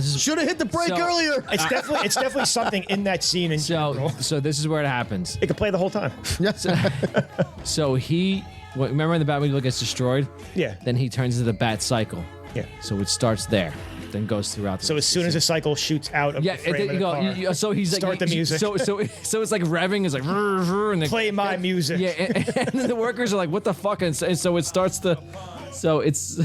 Should have hit the brake earlier. It's definitely something in that scene. So this is where it happens. It could play the whole time. So remember when the Batmobile gets destroyed? Yeah. Then he turns into the Bat Cycle. Yeah. So it starts there, then goes throughout. So as soon as the cycle shoots out of the frame of the car, so he's start the music. So it's like revving. It's like and play my music. Yeah, and then the workers are like, "What the fuck?" And so it starts to. So it's.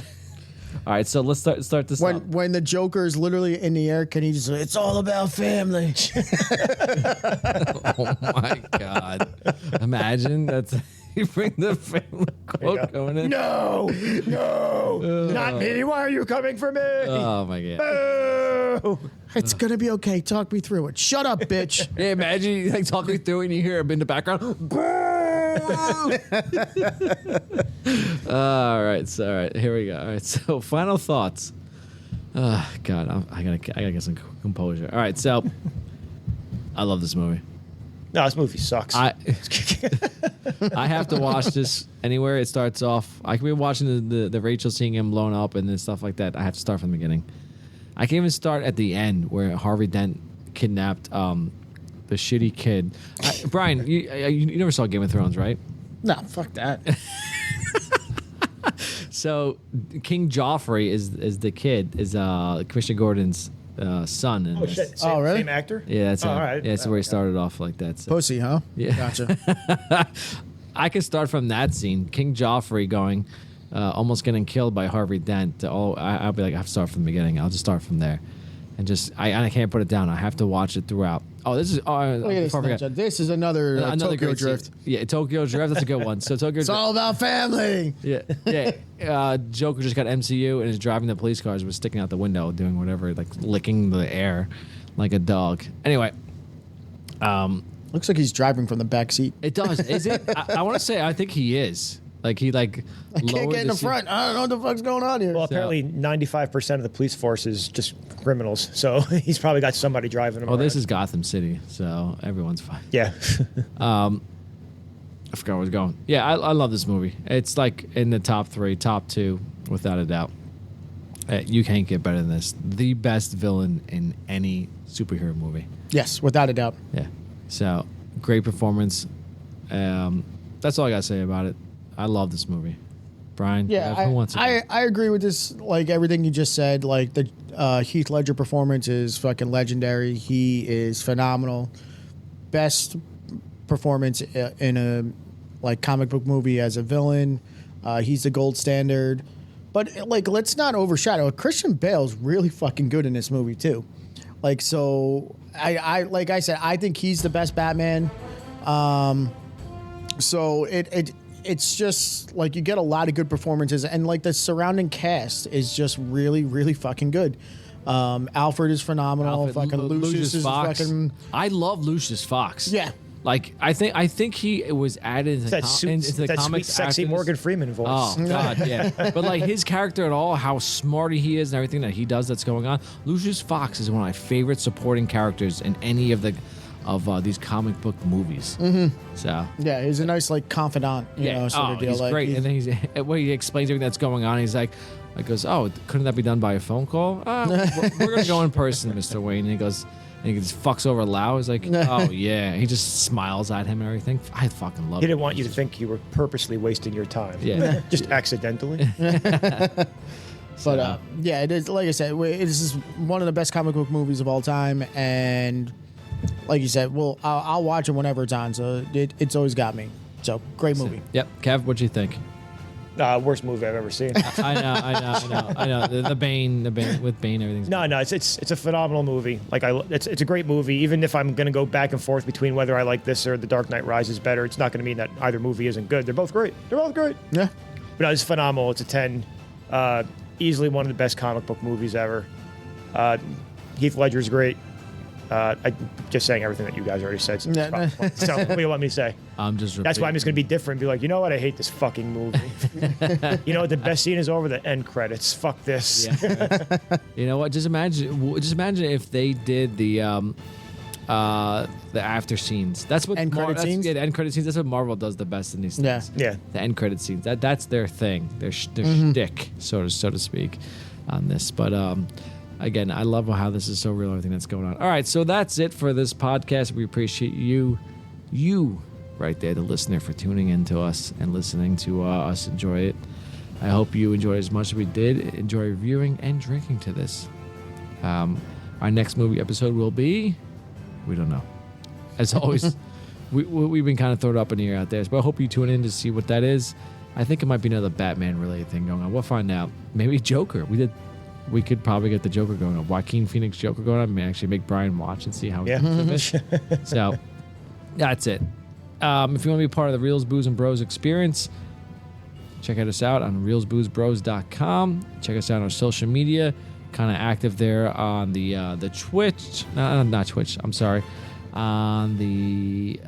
All right, so let's start this. When the Joker is literally in the air, can he just say, "It's all about family"? Oh my god! Imagine that's you bring the family quote going in. No, not me. Why are you coming for me? Oh my god! Boo! It's gonna be okay. Talk me through it. Shut up, bitch. Yeah, imagine you like talking through it and you hear him in the background. All right, here we go. All right, so final thoughts. God, I gotta get some composure. All right, so I love this movie. No, this movie sucks. I have to watch this anywhere it starts off. I can be watching the Rachel seeing him blown up and then stuff like that. I have to start from the beginning. I can even start at the end where Harvey Dent kidnapped the shitty kid. Brian, you never saw Game of Thrones, right? No, fuck that. So King Joffrey is the kid, is Commissioner Gordon's son. Oh shit! Really? Same actor? Yeah, that's all right. Yeah, that's where he started off like that. So. Pussy, huh? Yeah, gotcha. I can start from that scene. King Joffrey going, almost getting killed by Harvey Dent. I'll be like, I have to start from the beginning. I'll just start from there, and I can't put it down. I have to watch it throughout. Oh, this is this is another Tokyo Drift. Yeah, Tokyo Drift. That's a good one. So Tokyo. It's all about family. Yeah. Joker just got MCU and is driving the police cars, was sticking out the window, doing whatever, like licking the air, like a dog. Anyway, looks like he's driving from the back seat. It does. Is it? I want to say I think he is. Like he I can't get in the front. I don't know what the fuck's going on here. Well, apparently 95% of the police force is just criminals, so he's probably got somebody driving him. Well, this is Gotham City, so everyone's fine. Yeah. I forgot where I was going. Yeah, I love this movie. It's like in the top 3, top 2, without a doubt. You can't get better than this. The best villain in any superhero movie. Yes, without a doubt. Yeah. So great performance. That's all I gotta say about it. I love this movie. Brian, yeah, who wants to I agree with this. Like everything you just said. Like the Heath Ledger performance is fucking legendary. He is phenomenal. Best performance in a like comic book movie as a villain. He's the gold standard. But like, let's not overshadow it. Christian Bale's really fucking good in this movie too. Like, so I like I said, I think he's the best Batman. So it's just like you get a lot of good performances, and like the surrounding cast is just really, really fucking good. Alfred is phenomenal. Fucking Lucius is Fox. fucking. I love Lucius Fox. Yeah. Like I think he was added into the comics. Sweet, sexy Morgan Freeman voice. Oh God, yeah. But like his character at all, how smart he is, and everything that he does that's going on. Lucius Fox is one of my favorite supporting characters in any of these comic book movies. Mm-hmm. So yeah, he's a nice like confidant, you know, sort of deal. He's like, great. And then he explains everything that's going on. He's like, I goes, oh, couldn't that be done by a phone call? We're going to go in person, Mr. Wayne. And he goes, and he just fucks over loud. He's like, oh, yeah. He just smiles at him and everything. I fucking love it. He didn't want you to think you were purposely wasting your time. Yeah. Just accidentally. But yeah, it is. Like I said, this is one of the best comic book movies of all time, and like you said, well, I'll watch it whenever it's on. So it's always got me. So great movie. Yep, Kev, what'd you think? Worst movie I've ever seen. I know. The Bane with Bane, everything's. No, it's a phenomenal movie. Like it's a great movie. Even if I'm gonna go back and forth between whether I like this or The Dark Knight Rises better, it's not gonna mean that either movie isn't good. They're both great. Yeah. But no, it's phenomenal. It's a 10. Easily one of the best comic book movies ever. Heath Ledger's great. I'm just saying everything that you guys already said. So, so what do you want me to say? That's why I'm just going to be different and be like, you know what? I hate this fucking movie. You know what? The best scene is over the end credits. Fuck this. Yeah. You know what? Just imagine if they did the after scenes. That's what end credit scenes. Yeah, the end credit scenes. That's what Marvel does the best in these things. Yeah. The end credit scenes. That's their thing. Their shtick, so to speak, on this. But again, I love how this is so real. Everything that's going on. All right, so that's it for this podcast. We appreciate you right there, the listener, for tuning in to us and listening to us enjoy it. I hope you enjoyed as much as we did. Enjoy reviewing and drinking to this. Our next movie episode will be. We don't know. As always, we've been kind of thrown up in the air out there. But I hope you tune in to see what that is. I think it might be another Batman-related thing going on. We'll find out. Maybe Joker. We could probably get the Joker going on. Joaquin Phoenix Joker going on. Maybe actually make Brian watch and see how it's So, that's it. If you want to be part of the Reels, Booze, and Bros experience, check us out on reelsboozebros.com. Check us out on our social media. Kind of active there on the Twitch. No, not Twitch. I'm sorry. On the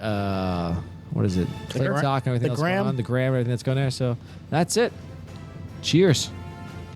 what is it? TikTok and everything else going on. The gram, everything that's going there. So that's it. Cheers.